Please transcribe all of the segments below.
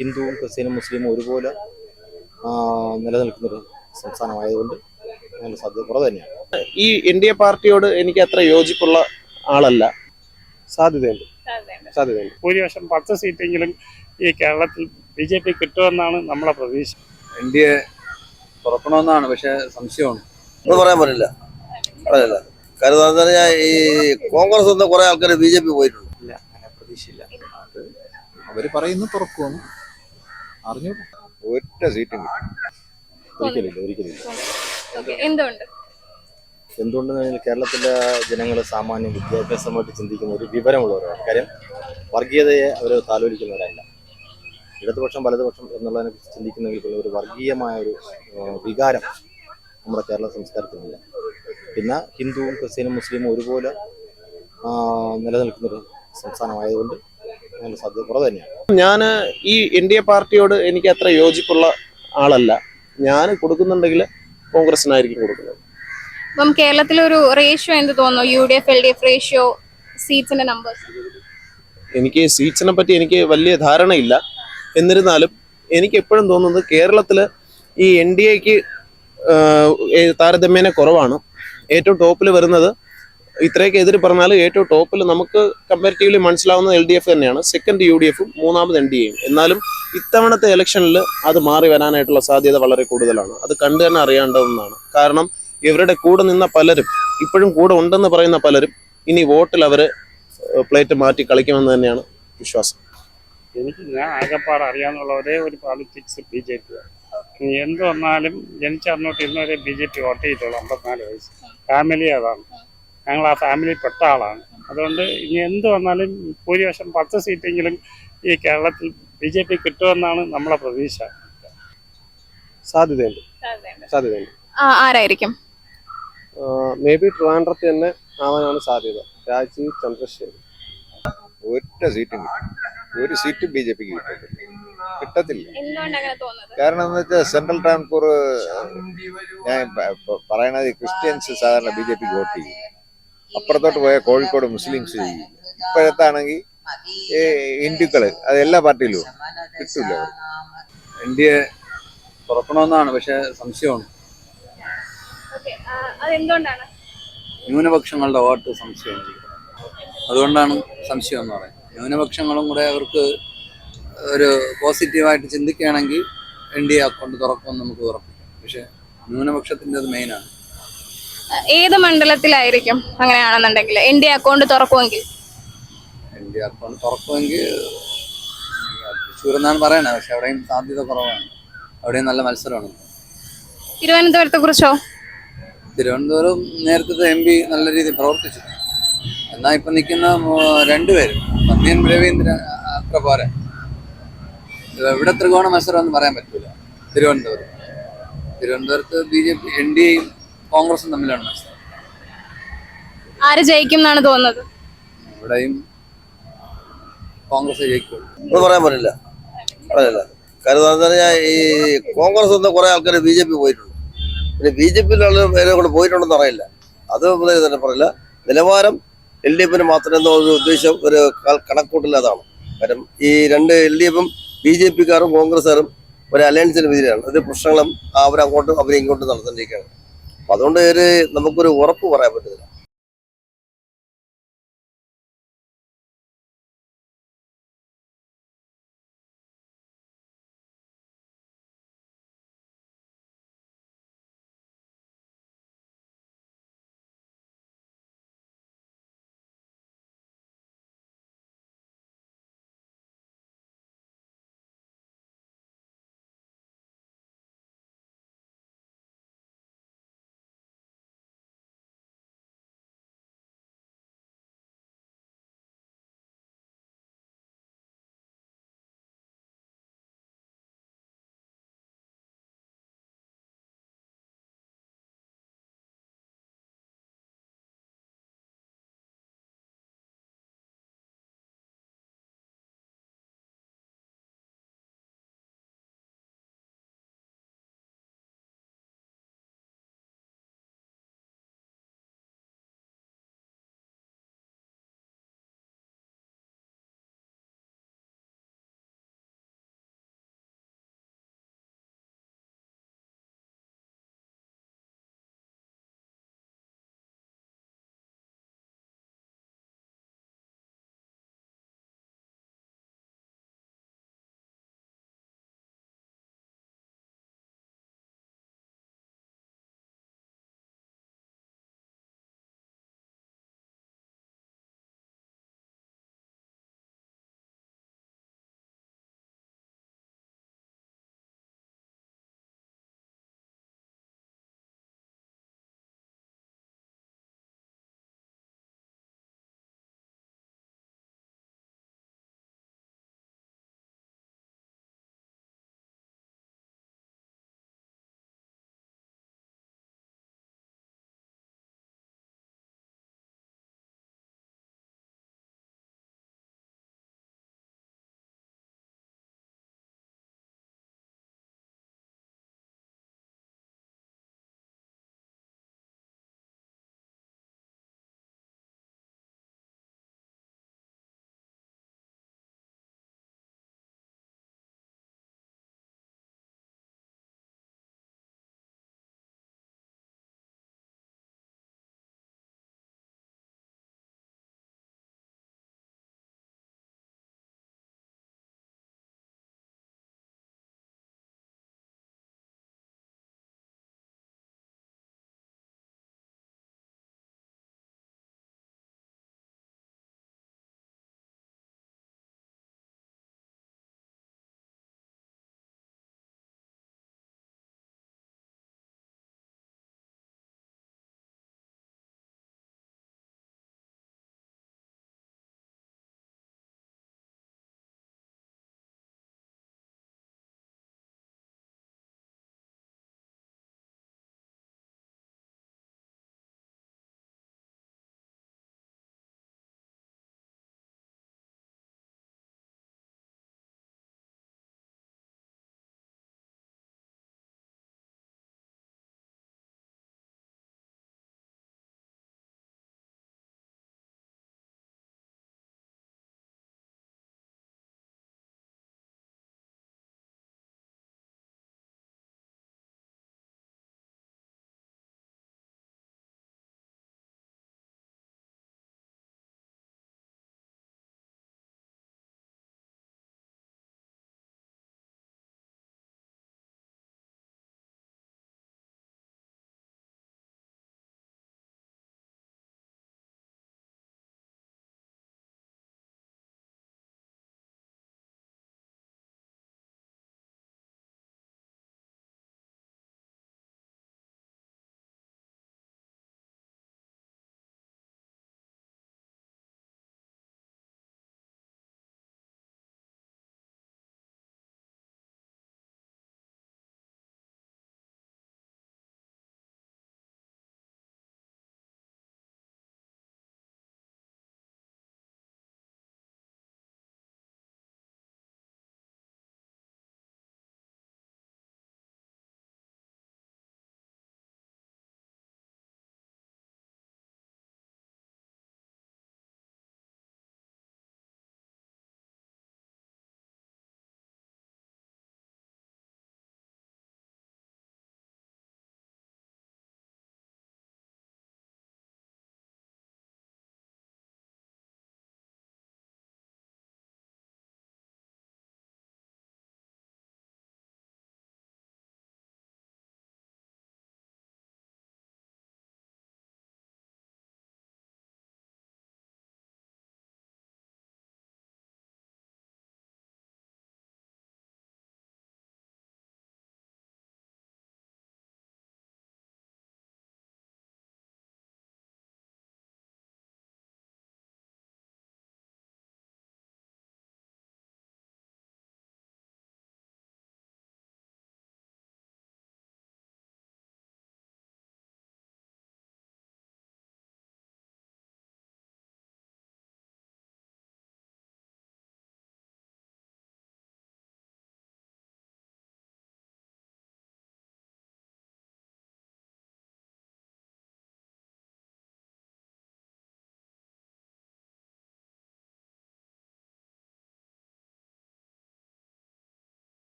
ഹിന്ദുവും ക്രിസ്ത്യനും മുസ്ലിമും ഒരുപോലെ നിലനിൽക്കുന്നൊരു സംസ്ഥാനമായതുകൊണ്ട് അതിന് സാധ്യത കുറവ് തന്നെയാണ്. ഈ എൻ ഡി എ പാർട്ടിയോട് എനിക്ക് അത്ര യോജിപ്പുള്ള ആളല്ല. സാധ്യതയുണ്ട്. ഭൂരിപക്ഷം 10 സീറ്റെങ്കിലും ഈ കേരളത്തിൽ BJP കിട്ടുമെന്നാണ് നമ്മളെ പ്രതീക്ഷ. NDA തുറക്കണമെന്നാണ്, പക്ഷെ സംശയമാണ്. പറയാൻ പറ്റില്ല. കാര്യം എന്താ പറഞ്ഞാൽ ഈ കോൺഗ്രസ് നിന്ന് കുറെ ആൾക്കാർ BJP പോയിട്ടുണ്ട്. ഇല്ല, അങ്ങനെ പ്രതീക്ഷയില്ല. അത് അവർ പറയുന്നു തുറക്കുമെന്ന് അറിഞ്ഞു. ഒറ്റ സീറ്റും ഒരിക്കലില്ല. എന്തുകൊണ്ടെന്ന് പറഞ്ഞാൽ കേരളത്തിലെ ജനങ്ങൾ സാമാന്യം വിദ്യാഭ്യാസമായിട്ട് ചിന്തിക്കുന്ന ഒരു വിവരമുള്ളവരാണ്. കാര്യം വർഗീയതയെ അവർ താലോലിക്കുന്നവരല്ല. ഇടതുപക്ഷം വലതുപക്ഷം എന്നുള്ളതിനെ കുറിച്ച് ചിന്തിക്കുന്നെങ്കിൽ പോലും ഒരു വർഗീയമായ ഒരു വികാരം നമ്മുടെ കേരള സംസ്കാരത്തിനില്ല. പിന്നെ ഹിന്ദുവും ക്രിസ്ത്യനും മുസ്ലിമും ഒരുപോലെ നിലനിൽക്കുന്നൊരു സംസ്ഥാനമായതുകൊണ്ട് അതിന് സാധ്യത കുറവ് തന്നെയാണ്. ഞാൻ ഈ എൻ ഡി എ പാർട്ടിയോട് എനിക്ക് അത്ര യോജിപ്പുള്ള ആളല്ല. ഞാൻ കൊടുക്കുന്നുണ്ടെങ്കിൽ കോൺഗ്രസിനായിരിക്കും കൊടുക്കുന്നത്. അപ്പം കേരളത്തിലൊരു റേഷ്യോ എന്ത് തോന്നുന്നു? UDF LDF റേഷ്യോ, സീറ്റ്സിന്റെ നമ്പേഴ്സ്? എനിക്ക് സീറ്റ്സിനെ പറ്റി എനിക്ക് വലിയ ധാരണയില്ല. എന്നിരുന്നാലും എനിക്ക് എപ്പോഴും തോന്നുന്നത് കേരളത്തിൽ ഈ NDAക്ക് താരതമ്യേന കുറവാണ്. ഏറ്റവും ടോപ്പിൽ വരുന്നത്, ഇത്രയൊക്കെ എതിര് പറഞ്ഞാൽ ഏറ്റവും ടോപ്പിൽ നമുക്ക് കമ്പാരിറ്റീവ്ലി മനസ്സിലാവുന്നത് LDF തന്നെയാണ്. സെക്കൻഡ് UDFും, മൂന്നാമത് NDAയും. എന്നാലും ഇത്തവണത്തെ ഇലക്ഷനിൽ അത് മാറി വരാനായിട്ടുള്ള സാധ്യത വളരെ കൂടുതലാണ്. അത് കണ്ടു തന്നെ അറിയേണ്ടതെന്നാണ്. കാരണം ഇവരുടെ കൂടെ നിന്ന പലരും, ഇപ്പോഴും കൂടെ ഉണ്ടെന്ന് പറയുന്ന പലരും, ഇനി വോട്ടിൽ അവർ പ്ലേറ്റ് മാറ്റി കളിക്കുമെന്ന് തന്നെയാണ് വിശ്വാസം. ഞാൻ ആകെപ്പാട് അറിയാന്നുള്ള ഒരേ ഒരു പോളിറ്റിക്സ് BJP. എന്ത് വന്നാലും ജനിച്ചറിഞ്ഞോട്ട് ഇന്നുവരെ BJP വോട്ട് ചെയ്തിട്ടുള്ളൂ. 54 വയസ്സ് ഫാമിലി അതാണ്. ഞങ്ങൾ ആ ഫാമിലി പെട്ട ആളാണ്. അതുകൊണ്ട് ഇനി എന്ത് വന്നാലും ഭൂരിപക്ഷം 10 സീറ്റെങ്കിലും ഈ കേരളത്തിൽ BJP കിട്ടുമെന്നാണ് നമ്മളെ പ്രതീക്ഷ. സാധ്യതയുണ്ട്. ആരായിരിക്കും? മേ ബി ട്രിവാൻഡ്രത്ത് തന്നെ ആവാനാണ് സാധ്യത. രാജീവ് ചന്ദ്രശേഖർ. ഒറ്റ സീറ്റും ഒരു സീറ്റും BJPക്ക് കിട്ടത്തില്ല. കാരണം എന്ന് വെച്ചാൽ സെൻട്രൽ ട്രാൻസ്പോർ ഞാൻ പറയണത് ക്രിസ്ത്യൻസ് സാധാരണ BJPക്ക് വോട്ട് ചെയ്യും. അപ്പുറത്തോട്ട് പോയാൽ കോഴിക്കോട് മുസ്ലിംസ് ചെയ്യും. ഇപ്പോഴത്താണെങ്കിൽ ഹിന്ദുക്കള് അത് എല്ലാ പാർട്ടിയിലും കിട്ടില്ല. NDA തുറക്കണമെന്നാണ്, പക്ഷെ സംശയമാണ്. ന്യൂനപക്ഷങ്ങളുടെ വോട്ട് സംശയമാണ്. അതുകൊണ്ടാണ് സംശയം എന്ന് പറയുന്നത്. ന്യൂനപക്ഷങ്ങളും കൂടെ അവർക്ക് ഒരു പോസിറ്റീവായിട്ട് ചിന്തിക്കുകയാണെങ്കിൽ NDA അക്കൗണ്ട് തുറക്കുമെന്ന് നമുക്ക് ഉറപ്പിക്കാം. പക്ഷെ ന്യൂനപക്ഷത്തിൻ്റെ അത് മെയിനാണ്. ഏത് മണ്ഡലത്തിലായിരിക്കും അങ്ങനെയാണെന്നുണ്ടെങ്കിൽ NDA അക്കൗണ്ട് തുറക്കുമെങ്കിൽ? NDA അക്കൗണ്ട് തുറക്കുമെങ്കിൽ തൃശ്ശൂർ എന്നാണ് പറയണത്. പക്ഷെ അവിടെയും സാധ്യത കുറവാണ്. അവിടെയും നല്ല മത്സരമാണ്. തിരുവനന്തപുരത്തെ കുറിച്ചോ? തിരുവനന്തപുരം നേരത്തെ MP നല്ല രീതിയിൽ പ്രവർത്തിച്ചു. എന്നാൽ ഇപ്പം നിൽക്കുന്ന രണ്ടുപേരും പന്ന്യൻ രവീന്ദ്രൻ അത്ര പോരാ. ഇവിടെ ത്രികോണ മത്സരം എന്ന് പറയാൻ പറ്റില്ല. തിരുവനന്തപുരത്ത് BJP NDAയും കോൺഗ്രസും തമ്മിലാണ് മത്സരം. ആര് ജയിക്കും എന്നാണ് തോന്നുന്നത്? ഇവിടെയും കോൺഗ്രസ് ജയിക്കുള്ളൂ. പറയാൻ പറ്റില്ല. കാര്യം എന്താ പറഞ്ഞാൽ ഈ കോൺഗ്രസ് നിന്ന് കുറെ ആൾക്കാർ BJP പോയിട്ടുണ്ട്. പിന്നെ BJPയിലുള്ള പേരെ കൂടെ പോയിട്ടുണ്ടെന്ന് അറിയില്ല. അത് മുതൽ തന്നെ പറയില്ല. നിലവാരം LDFന് മാത്രം ഒരു ഉദ്ദേശം, ഒരു കണക്കൂട്ടില്ലാതാണ്. കാരണം ഈ രണ്ട് LDFും BJPക്കാരും കോൺഗ്രസ്സുകാരും ഒരു അലയൻസിന് എതിരാണ്. ഇത് പ്രശ്നങ്ങളും അവരങ്ങോട്ടും അവരിങ്ങോട്ടും നടന്നിരിക്കുകയാണ്. അപ്പം അതുകൊണ്ട് നമുക്കൊരു ഉറപ്പ് പറയാൻ പറ്റുന്നില്ല.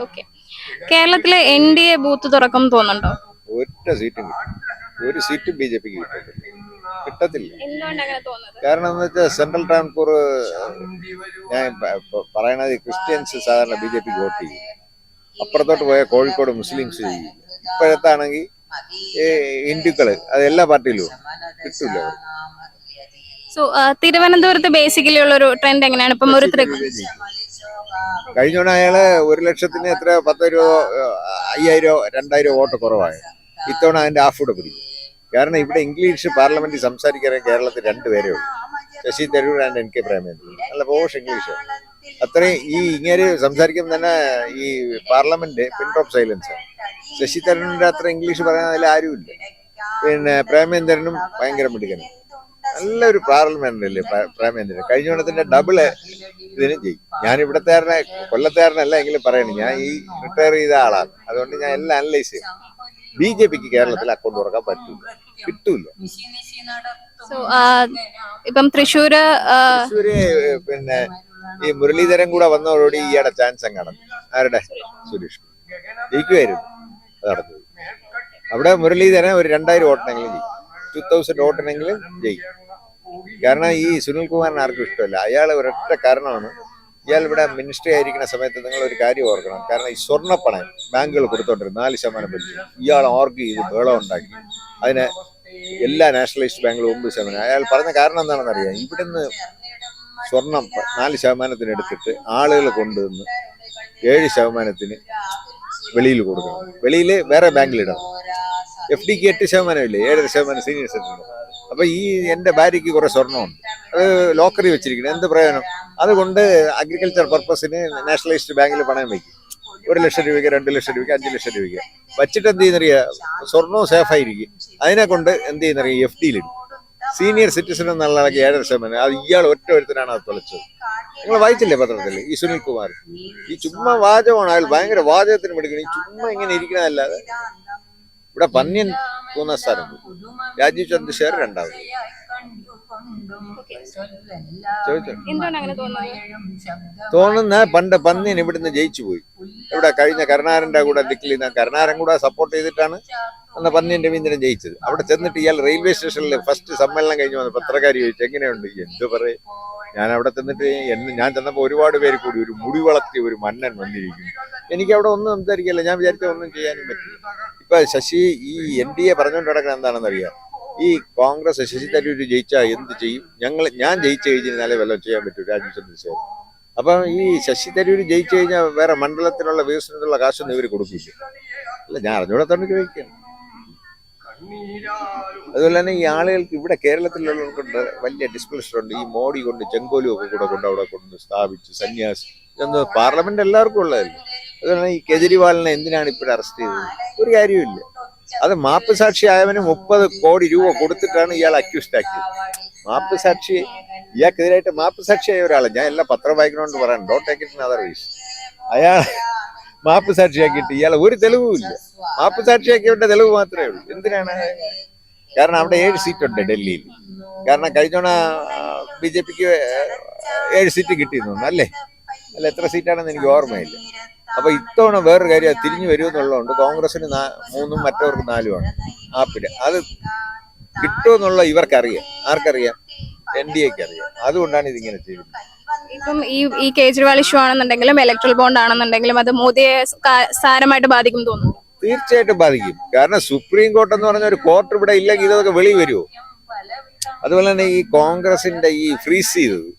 ഓക്കെ. കേരളത്തിലെ NDA ബൂത്ത് തുറക്കും തോന്നുന്നുണ്ടോ? ഒറ്റ സീറ്റും കിട്ടും. ഒരു സീറ്റും BJP കിട്ടത്തില്ല. എന്തുകൊണ്ട് അങ്ങനെ തോന്നുന്നത്? കാരണം എന്ന് വെച്ചാൽ സെൻട്രൽ ട്രാൻസ്പൂർ ഞാൻ പറയണത് ക്രിസ്ത്യൻസ് സാധാരണ BJP വോട്ട് ചെയ്യും. അപ്പുറത്തോട്ട് പോയാൽ കോഴിക്കോട് മുസ്ലിംസ് ചെയ്യും. ഇപ്പോഴത്താണെങ്കിൽ ഹിന്ദുക്കള് അത് എല്ലാ പാർട്ടിയിലും കിട്ടില്ല. സോ തിരുവനന്തപുരത്ത് ബേസിക്കലി ഉള്ള ഒരു ട്രെൻഡ് എങ്ങനെയാണ് ഇപ്പം ഒരു കഴിഞ്ഞ അയാള് 1,00,000 എത്ര 10 രൂപ 5,000 2,000 വോട്ട് കുറവാണ്. ഇത്തവണ അതിന്റെ ഹാഫ് കൂടെ പിടിക്കും. കാരണം ഇവിടെ ഇംഗ്ലീഷ് പാർലമെന്റിൽ സംസാരിക്കാൻ കേരളത്തിൽ 2 പേരേ ഉള്ളൂ, ശശി തരൂർ ആൻഡ് NK പ്രേമചന്ദ്രൻ. നല്ല പോഷ് ഇംഗ്ലീഷ്. അത്രയും ഈ ഇങ്ങനെ സംസാരിക്കുമ്പോൾ തന്നെ ഈ പാർലമെന്റ് പിൻ ഡ്രോപ്പ് സൈലൻസ് ആണ്. ശശി തരൂരിന്റെ അത്ര ഇംഗ്ലീഷ് പറയാൻ അതിൽ ആരുമില്ല. പിന്നെ പ്രേമചന്ദ്രനും ഭയങ്കര മിടുക്കനും. നല്ലൊരു പാർലമെന്റ് അല്ലേ പ്രേമചന്ദ്രൻ. കഴിഞ്ഞ കൊല്ലത്തിന്റെ ഡബിള് ഇതിനും ചെയ്യും. ഞാൻ ഇവിടത്തേരനെ കൊല്ലത്തേരനല്ല എങ്കിലും പറയണേ, ഞാൻ ഈ റിട്ടയർ ചെയ്ത ആളാണ്. അതുകൊണ്ട് ഞാൻ എല്ലാം അനലൈസ് ചെയ്യും. BJPക്ക് കേരളത്തിൽ അക്കൗണ്ട് തുറക്കാൻ പറ്റൂല, കിട്ടൂല. ഇപ്പം തൃശ്ശൂര് പിന്നെ ഈ മുരളീധരൻ കൂടെ വന്നതോടുകൂടി ഈയുടെ ചാൻസ് അങ്ങ് നടന്നു. ആരുടെ? സുരേഷ് ജയിക്കുമായിരുന്നു. അത് നടന്നു. അവിടെ മുരളീധരൻ ഒരു 2,000 വോട്ടിനെങ്കിലും ചെയ്യും, 2,000 വോട്ടിനെങ്കിലും ചെയ്യും. കാരണം ഈ സുനിൽകുമാറിന് ആർക്കും ഇഷ്ടമല്ല. അയാൾ ഒരൊറ്റ കാരണമാണ്, ഇയാൾ ഇവിടെ മിനിസ്റ്ററി ആയിരിക്കുന്ന സമയത്ത് നിങ്ങൾ ഒരു കാര്യം ഓർക്കണം. കാരണം ഈ സ്വർണ്ണപ്പണയം ബാങ്കുകൾ കൊടുത്തോണ്ടിരുന്നു 4% പലിശ. ഇയാൾ ഓർഗ് ചെയ്ത് ബഹളം ഉണ്ടാക്കി അതിന് എല്ലാ നാഷണലൈസ്ഡ് ബാങ്കുകളും 9%. അയാൾ പറഞ്ഞ കാരണം എന്താണെന്ന് അറിയാം. ഇവിടുന്ന് സ്വർണം 4% എടുത്തിട്ട് ആളുകൾ കൊണ്ടുവന്ന് 7% വെളിയിൽ കൊടുക്കണം. വെളിയിൽ വേറെ ബാങ്കിലിടണം. FDക്ക് 8% ഇല്ലേ, 7% സീനിയർ സിറ്റിസൺ. അപ്പൊ ഈ എന്റെ ഭാര്യയ്ക്ക് കുറെ സ്വർണ്ണമുണ്ട്, അത് ലോക്കറി വെച്ചിരിക്കണം. എന്ത് പ്രയോജനം? അതുകൊണ്ട് അഗ്രികൾച്ചർ പർപ്പസിന് നാഷണലൈസ്ഡ് ബാങ്കിൽ പണയം വയ്ക്കും. 1,00,000 രൂപയ്ക്ക് 2,00,000 രൂപയ്ക്ക് 5,00,000 രൂപയ്ക്ക് വച്ചിട്ട് എന്ത് ചെയ്യുന്നറിയാ, സ്വർണവും സേഫ് ആയിരിക്കും. അതിനെ കൊണ്ട് എന്ത് ചെയ്യുന്നറിയാം, FDയിലിടും. സീനിയർ സിറ്റിസൺ എന്നുള്ള 7%. അത് ഇയാൾ ഒറ്റ ഒരുത്തനാണ് അത് തുളച്ചത്. നിങ്ങൾ വായിച്ചില്ലേ പത്രത്തിൽ? ഈ സുനിൽകുമാർ ഈ ചുമ്മാ വാചകമാണ്. അയാൾ ഭയങ്കര വാചകത്തിന് പഠിക്കണം. ഈ ചുമ്മാ ഇങ്ങനെ ഇരിക്കണതല്ലാതെ. ഇവിടെ പന്ന്യൻ 3 സ്ഥാനം, രാജീവ് ചന്ദ്രശേഖർ 2ാമത്. തോന്നുന്ന പണ്ട് പന്ന്യൻ ഇവിടുന്ന് ജയിച്ചു പോയി. ഇവിടെ കഴിഞ്ഞ കരുണാകരന്റെ കൂടെ ഡിക്ലീൻ, കരുണാകരൻ കൂടെ സപ്പോർട്ട് ചെയ്തിട്ടാണ് അന്ന് പന്ന്യൻ രവീന്ദ്രൻ ജയിച്ചത്. അവിടെ ചെന്നിട്ട് ഇയാൾ റെയിൽവേ സ്റ്റേഷനിൽ ഫസ്റ്റ് സമ്മേളനം കഴിഞ്ഞ് വന്ന പത്രക്കാർ ചോദിച്ചു എങ്ങനെയുണ്ട്. എന്ത് പറയും, ഞാൻ അവിടെ ചെന്നിട്ട് ഞാൻ ചെന്നപ്പോൾ ഒരുപാട് പേര് കൂടി ഒരു മുടി വളർത്തിയ ഒരു മന്നൻ വന്നിരിക്കുന്നു. എനിക്ക് അവിടെ ഒന്നും സംസാരിക്കില്ല. ഞാൻ വിചാരിച്ച ഒന്നും ചെയ്യാനും പറ്റില്ല. ഇപ്പൊ ശശി ഈ NDA പറഞ്ഞുകൊണ്ട് കിടക്കുന്നത് എന്താണെന്നറിയാം. ഈ കോൺഗ്രസ് ശശി തരൂർ ജയിച്ചാൽ എന്ത് ചെയ്യും, ഞാൻ ജയിച്ചു കഴിഞ്ഞാലേ വല്ലതും ചെയ്യാൻ പറ്റൂ രാജീവ് ചന്ദ്രശേഖർ. അപ്പം ഈ ശശി തരൂർ ജയിച്ചു കഴിഞ്ഞാൽ വേറെ മണ്ഡലത്തിലുള്ള വികസനത്തിലുള്ള കാശൊന്നും ഇവർ കൊടുക്കില്ല. അല്ല, ഞാൻ അറിഞ്ഞൂടെ തന്നെ ചോദിക്കുകയാണ്. അതുപോലെ തന്നെ ഈ ആളുകൾക്ക് ഇവിടെ കേരളത്തിലുള്ളവർക്കുണ്ട് വലിയ ഡിസ്പ്ലഷർ ഉണ്ട്. ഈ മോഡി കൊണ്ട് ചെങ്കോലും ഒക്കെ കൂടെ അവിടെ കൊണ്ട് സ്ഥാപിച്ചു സന്യാസി എന്ന് പാർലമെന്റ് എല്ലാവർക്കും ഉള്ളതല്ലേ. അതുപോലെ ഈ കേജ്രിവാളിനെ എന്തിനാണ് ഇപ്പോഴും അറസ്റ്റ് ചെയ്തത്? ഒരു കാര്യമില്ല. അത് മാപ്പ് സാക്ഷി ആയവന് 30 കോടി രൂപ കൊടുത്തിട്ടാണ് ഇയാൾ അക്യൂസ്ഡ് ആക്കിയത്. മാപ്പ് സാക്ഷി, ഇയാൾക്കെതിരായിട്ട് മാപ്പ് സാക്ഷിയായ ഒരാളെ ഞാൻ എല്ലാ പത്രം വായിക്കണോണ്ട് പറയാൻ, don't take it in other vase. അയാൾ മാപ്പ് സാക്ഷിയാക്കിയിട്ട് ഇയാളെ ഒരു തെളിവുമില്ല. മാപ്പ് സാക്ഷിയാക്കിയവന്റെ തെളിവ് മാത്രമേ ഉള്ളൂ. എന്തിനാണ്? കാരണം അവിടെ 7 സീറ്റുണ്ട് ഡൽഹിയിൽ. കാരണം കഴിഞ്ഞോണ BJPക്ക് 7 സീറ്റ് കിട്ടിയിരുന്നു അല്ലേ? അല്ല, എത്ര സീറ്റാണെന്ന് എനിക്ക് ഓർമ്മയില്ല. അപ്പൊ ഇത്തവണ വേറൊരു കാര്യം തിരിഞ്ഞു വരുമെന്നുള്ളതുകൊണ്ട് കോൺഗ്രസിന് 3ഉം മറ്റവർക്ക് 4ഉമാണ് ആപ്പില്. അത് കിട്ടുമെന്നുള്ള ഇവർക്കറിയാം. ആർക്കറിയാം? NDAക്ക് അറിയാം. അതുകൊണ്ടാണ് ഇതിങ്ങനെ ചെയ്യുന്നത്. ഇപ്പം ഈ കേജ്രിവാൾ ഇഷ്യൂ ആണെന്നുണ്ടെങ്കിലും ഇലക്ട്രൽ ബോണ്ട് ആണെന്നുണ്ടെങ്കിലും അത് മോദിയെ സാരമായിട്ട് ബാധിക്കും തോന്നുന്നു. തീർച്ചയായിട്ടും ബാധിക്കും. കാരണം സുപ്രീം കോർട്ട് എന്ന് പറഞ്ഞ ഒരു കോർട്ട് ഇവിടെ ഇല്ലെങ്കിൽ ഇതൊക്കെ വെളി വരുമോ? അതുപോലെ തന്നെ ഈ കോൺഗ്രസിന്റെ ഈ ഫ്രീസ് ചെയ്തത്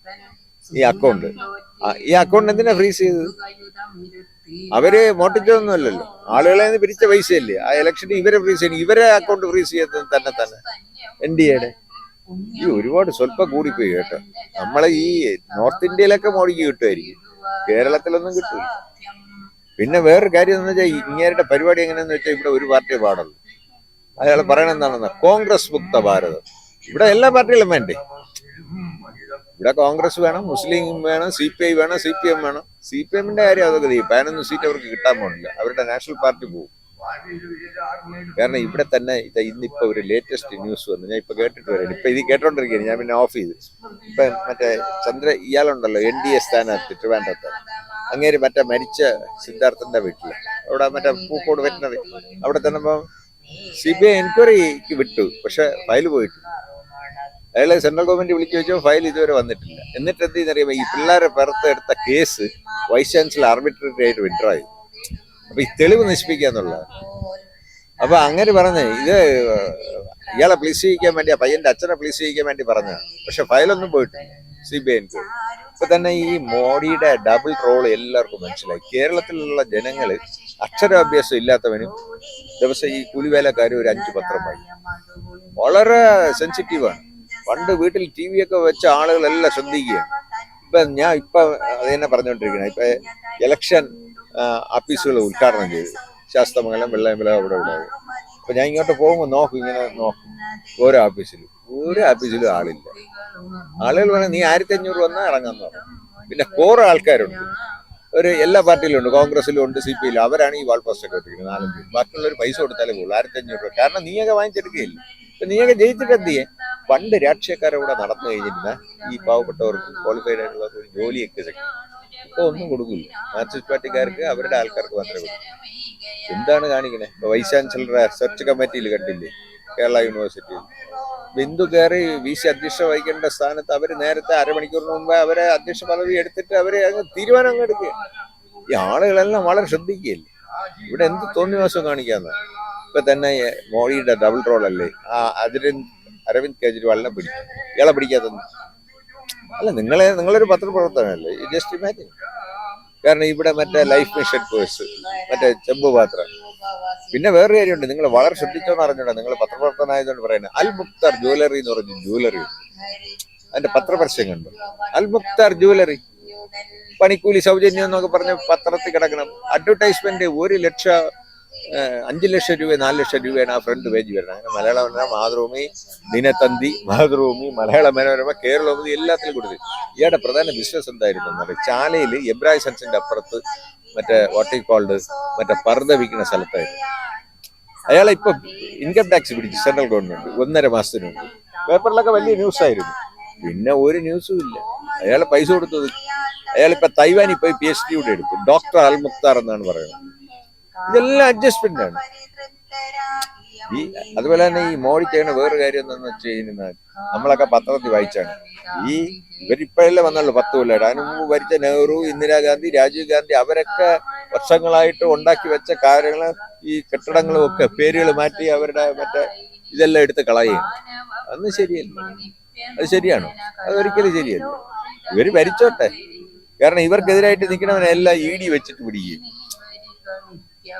ഈ അക്കൗണ്ട് എന്തിനാ ഫ്രീസ് ചെയ്തത്? അവര് മോട്ടിച്ചതൊന്നുമല്ലല്ലോ, ആളുകളെ നിന്ന് പിരിച്ച പൈസയല്ലേ. ആ ഇലക്ഷന് ഇവരെ ഫ്രീസ് ചെയ്യണം. ഇവരെ അക്കൗണ്ട് ഫ്രീസ് ചെയ്തത് തന്നെ NDAയുടെ ഈ ഒരുപാട് സ്വല്പം കൂടിപ്പോയി കേട്ടോ. നമ്മളെ ഈ നോർത്ത് ഇന്ത്യയിലൊക്കെ മോഡിക്ക് കിട്ടുമായിരിക്കും, കേരളത്തിലൊന്നും കിട്ടൂല. പിന്നെ വേറൊരു കാര്യം എന്ന് വെച്ചാൽ ഇങ്ങേരുടെ പരിപാടി എങ്ങനെയാന്ന് വെച്ചാൽ ഇവിടെ ഒരു പാർട്ടിയെ പാടുള്ളൂ. അയാൾ പറയണ എന്താണെന്ന്, കോൺഗ്രസ് മുക്ത ഭാരതം. ഇവിടെ എല്ലാ പാർട്ടികളും വേണ്ടേ? ഇവിടെ കോൺഗ്രസ് വേണം, മുസ്ലിം വേണം, CPI വേണം, CPM വേണം. CPMന്റെ കാര്യം അതൊക്കെ 15 സീറ്റ് അവർക്ക് കിട്ടാൻ പോണില്ല. അവരുടെ നാഷണൽ പാർട്ടി പോകും. കാരണം ഇവിടെ തന്നെ ഇന്നിപ്പോ ഒരു ലേറ്റസ്റ്റ് ന്യൂസ് വന്നു. ഞാൻ ഇപ്പൊ കേട്ടിട്ട് വരാം. ഇപ്പൊ ഇത് കേട്ടോണ്ടിരിക്കുകയാണ്. ഞാൻ പിന്നെ ഓഫ് ചെയ്ത്. ഇപ്പൊ മറ്റേ ഇയാളുണ്ടല്ലോ NDA സ്ഥാനാർത്ഥി ട്രിവാൻഡ്രത്ത്, അങ്ങേര് മറ്റേ മരിച്ച സിദ്ധാർത്ഥന്റെ വീട്ടില് അവിടെ മറ്റേ പൂക്കോട് വെറ്റിനറി അവിടെ ചെന്നപ്പം CBI എൻക്വയറിക്ക് വിട്ടു, പക്ഷെ ഫയൽ പോയിട്ടില്ല. അയാളെ സെൻട്രൽ ഗവൺമെന്റ് വിളിച്ചു വെച്ചോ ഫയൽ ഇതുവരെ വന്നിട്ടില്ല. എന്നിട്ട് എന്ത് ചെയ്യുന്നറിയാമോ, ഈ പിള്ളേരെ പുറത്തെടുത്ത കേസ് വൈസ് ചാൻസലർ ആർബിട്രറി ആയിട്ട് വിഡ്രോ ചെയ്തു. അപ്പൊ ഈ തെളിവ് നശിപ്പിക്കുക എന്നുള്ളത്. അപ്പൊ അങ്ങനെ പറഞ്ഞേ ഇത് ഇയാളെ പ്ലീസ് ചെയ്യിക്കാൻ വേണ്ടി, ആ പയ്യന്റെ അച്ഛനെ പ്ലീസ് ചെയ്യിക്കാൻ വേണ്ടി പറഞ്ഞതാണ്. പക്ഷെ ഫയലൊന്നും പോയിട്ടില്ല CBI എൻക്വയറി. ഇപ്പൊ തന്നെ ഈ മോഡിയുടെ ഡബിൾ റോള് എല്ലാവർക്കും മനസ്സിലായി. കേരളത്തിലുള്ള ജനങ്ങള് അക്ഷരാഭ്യാസം ഇല്ലാത്തവനും ദിവസം ഈ കൂലിവേലക്കാരും ഒരു 5 പത്രം വായിക്കും. വളരെ സെൻസിറ്റീവാണ്. പണ്ട് വീട്ടിൽ TV ഒക്കെ വെച്ച ആളുകളെല്ലാം ശ്രദ്ധിക്കുകയാണ്. ഞാൻ അത് തന്നെ പറഞ്ഞുകൊണ്ടിരിക്കുന്നത്. ഇപ്പൊ ഇലക്ഷൻ ഓഫീസുകൾ ഉദ്ഘാടനം ചെയ്തു, ശാസ്തമംഗലം, വെള്ളയമ്പലം, അവിടെ ഇവിടെ. അപ്പൊ ഞാൻ ഇങ്ങോട്ട് പോകുമ്പോൾ ഇങ്ങനെ നോക്കും, ഓരോ ഓഫീസിലും ആളില്ല. ആളുകൾ വേണം നീ 1500 വന്നാൽ ഇറങ്ങാന്ന് പറഞ്ഞു. പിന്നെ കുറെ ആൾക്കാരുണ്ട്, എല്ലാ പാർട്ടിയിലും ഉണ്ട്, കോൺഗ്രസിലും ഉണ്ട്, CPI യിലും. അവരാണ് ഈ വാൾ പോസ്റ്റ് ഒക്കെ ഇട്ടിരിക്കുന്നത് 4-5. ബാക്കിയുള്ളവർ പൈസ കൊടുത്താലേ പോകുള്ളൂ 1500 രൂപ. കാരണം നീയൊക്കെ വാങ്ങിച്ചെടുക്കുകയില്ല. ഇപ്പൊ നീയൊക്കെ ജയിച്ചിട്ട് എന്ത് ചെയ്യേ? പണ്ട് രാഷ്ട്രീയക്കാരെ കൂടെ നടന്നു കഴിഞ്ഞിരുന്ന ഈ പാവപ്പെട്ടവർക്ക് ക്വാളിഫൈഡ് ആയിട്ടുള്ള ഒരു ജോലിയൊക്കെ ചെയ്യും. ഇപ്പൊ ഒന്നും കൊടുക്കില്ല. മാർക്സിസ്റ്റ് പാർട്ടിക്കാർക്ക് അവരുടെ ആൾക്കാർക്ക് മാത്രമേ കൊടുക്കൂ. എന്താണ് കാണിക്കണേ? ഇപ്പൊ വൈസ് ചാൻസലറുടെ സെർച്ച് കമ്മിറ്റിയിൽ കണ്ടില്ലേ, കേരള യൂണിവേഴ്സിറ്റിയിൽ ബിന്ദു കയറി VC അധ്യക്ഷ വഹിക്കേണ്ട സ്ഥാനത്ത് അവര് നേരത്തെ അരമണിക്കൂറിന് മുമ്പ് അവരെ അധ്യക്ഷ പദവി എടുത്തിട്ട് അവര് അങ്ങ് തീരുമാനം അങ്ങ് എടുക്കുക. ഈ ആളുകളെല്ലാം വളരെ ശ്രദ്ധിക്കുകയല്ലേ, ഇവിടെ എന്ത് തോന്നിവാസം കാണിക്കാന്ന്. ഇപ്പൊ തന്നെ മോഡിയുടെ ഡബിൾ റോൾ അല്ലേ, അരവിന്ദ് കെജ്രിവാളിനെ പിടിക്കും, ഇയാളെ പിടിക്കാത്തത്. അല്ല, നിങ്ങളൊരു പത്രപ്രവർത്തനല്ലേ, ജസ്റ്റ് ഇമാജിൻ. കാരണം ഇവിടെ മറ്റേ ലൈഫ് മിഷൻ കോഴ്സ്, മറ്റേ ചെമ്പ് പാത്രം. പിന്നെ വേറൊരു കാര്യമുണ്ട്, നിങ്ങൾ വളരെ ശ്രദ്ധിച്ചോന്ന് അറിഞ്ഞൂടാ, നിങ്ങൾ പത്രപ്രവർത്തനമായതുകൊണ്ട് പറയുന്നത്. അൽ മുക്താർ ജ്വല്ലറി എന്ന് പറഞ്ഞ ജ്വല്ലറി ഉണ്ട്, അതിന്റെ പത്രപരസ്യം കണ്ടു. അൽ മുക്താർ ജ്വല്ലറി പണിക്കൂലി സൗജന്യം എന്നൊക്കെ പറഞ്ഞ് പത്രത്തിൽ കിടക്കണം. അഡ്വർടൈസ്മെന്റ് 1 ലക്ഷം 5 ലക്ഷം രൂപ 4 ലക്ഷം രൂപയാണ് ആ ഫ്രണ്ട് പേജ് വരുന്നത്. അങ്ങനെ മലയാള മനോരമ, മാതൃഭൂമി, ദിനത്തന്തി, മാതൃഭൂമി, മലയാള മനോരമ, കേരളഭൂമി എല്ലാത്തിലും കൊടുത്തു. ഇയാളുടെ പ്രധാന ബിസിനസ് എന്തായിരുന്നു? ചാലയിൽ എബ്രാഹിം സൺസിന്റെ അപ്പുറത്ത് മറ്റേ വാട്ടിക്കോൾഡ് മറ്റേ പർദ്ദ വിൽക്കുന്ന സ്ഥലത്തായിരുന്നു. അയാളെ ഇപ്പൊ ഇൻകം ടാക്സ് പിടിച്ചു സെൻട്രൽ ഗവൺമെന്റ് 1.5 മാസത്തിനുണ്ട്. പേപ്പറിലൊക്കെ വലിയ ന്യൂസ് ആയിരുന്നു. പിന്നെ ഒരു ന്യൂസും ഇല്ല. അയാളെ പൈസ കൊടുത്തത്. അയാളിപ്പോ തൈവാനിൽ പോയി PhD കൂടെ എടുത്തു. ഡോക്ടർ അൽ മുക്താർ എന്നാണ് പറയുന്നത്. ഇതെല്ലാം അഡ്ജസ്റ്റ്മെന്റ് ആണ്. അതുപോലെ തന്നെ ഈ മോഡി ചെയ്യുന്ന വേറൊരു കാര്യം എന്താണെന്ന് വെച്ച് കഴിഞ്ഞാൽ, നമ്മളൊക്കെ പത്രത്തിൽ വായിച്ചാണ്, ഇവരിപ്പോഴല്ലേ വന്നുള്ളൂ 10 കൊല്ലം. അതിനു മുമ്പ് ഭരിച്ച നെഹ്റു, ഇന്ദിരാഗാന്ധി, രാജീവ് ഗാന്ധി അവരൊക്കെ വർഷങ്ങളായിട്ട് ഉണ്ടാക്കി വെച്ച കാര്യങ്ങൾ, ഈ കെട്ടിടങ്ങളും ഒക്കെ പേരുകൾ മാറ്റി അവരുടെ മറ്റേ ഇതെല്ലാം എടുത്ത് കളയുകയാണ്. അതൊന്നും ശരിയല്ല. അത് ശരിയാണോ? അതൊരിക്കലും ശരിയല്ല. ഇവര് ഭരിച്ചോട്ടെ. കാരണം ഇവർക്കെതിരായിട്ട് നിൽക്കണവനെല്ലാം ED വെച്ചിട്ട് പിടിക്കുകയും.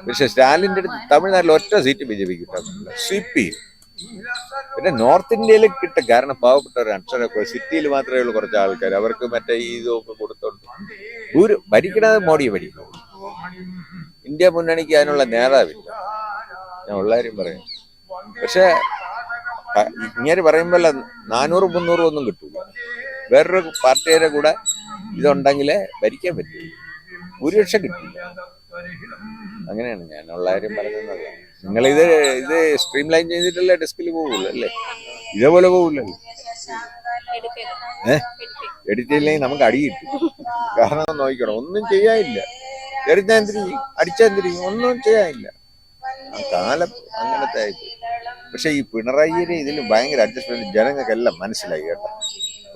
പക്ഷെ സ്റ്റാലിന്റെ അടുത്ത് തമിഴ്നാട്ടിൽ ഒറ്റ സീറ്റ് BJP കിട്ടാറില്ല, CPI. പിന്നെ നോർത്ത് ഇന്ത്യയിൽ കിട്ടും. കാരണം പാവപ്പെട്ടവർ അക്ഷരമൊക്കെ സിറ്റിയിൽ മാത്രമേ ഉള്ളൂ കുറച്ച് ആൾക്കാർ. അവർക്ക് മറ്റേ ഇതൊക്കെ കൊടുത്തോണ്ട് ഭരിക്കണത് മോഡിയെ ഭരിക്കണം. ഇന്ത്യ മുന്നണിക്ക് അതിനുള്ള നേതാവില്ല. ഞാൻ ഉള്ള കാര്യം പറയാം. പക്ഷെ ഇങ്ങനെ പറയുമ്പോഴല്ല 400-300 ഒന്നും കിട്ടൂല. വേറൊരു പാർട്ടിയുടെ കൂടെ ഇതുണ്ടെങ്കിലേ ഭരിക്കാൻ പറ്റൂ. 1 ലക്ഷം കിട്ടില്ല. അങ്ങനെയാണ് ഞാനുള്ള കാര്യം പറയുന്നത്. നിങ്ങൾ ഇത് സ്ട്രീം ലൈൻ ചെയ്തിട്ടല്ലേ ഡെസ്കിൽ പോവുള്ളൂ അല്ലേ? ഇതേപോലെ പോവില്ലല്ലോ. എഡിറ്റ് ചെയ്യില്ലെങ്കിൽ നമുക്ക് അടി കിട്ടും. കാരണം നോക്കണം, ഒന്നും ചെയ്യാനില്ല. എറിഞ്ഞാന്തിരി അടിച്ചാന്തിരി ഒന്നും ചെയ്യാനില്ല. കാലം അങ്ങനത്തെ ആയിട്ട്. പക്ഷെ ഈ പിണറായിയുടെ ഇതിൽ ഭയങ്കര അഡ്ജസ്റ്റ്മെന്റ് ജനങ്ങൾക്കെല്ലാം മനസ്സിലായി കേട്ടോ.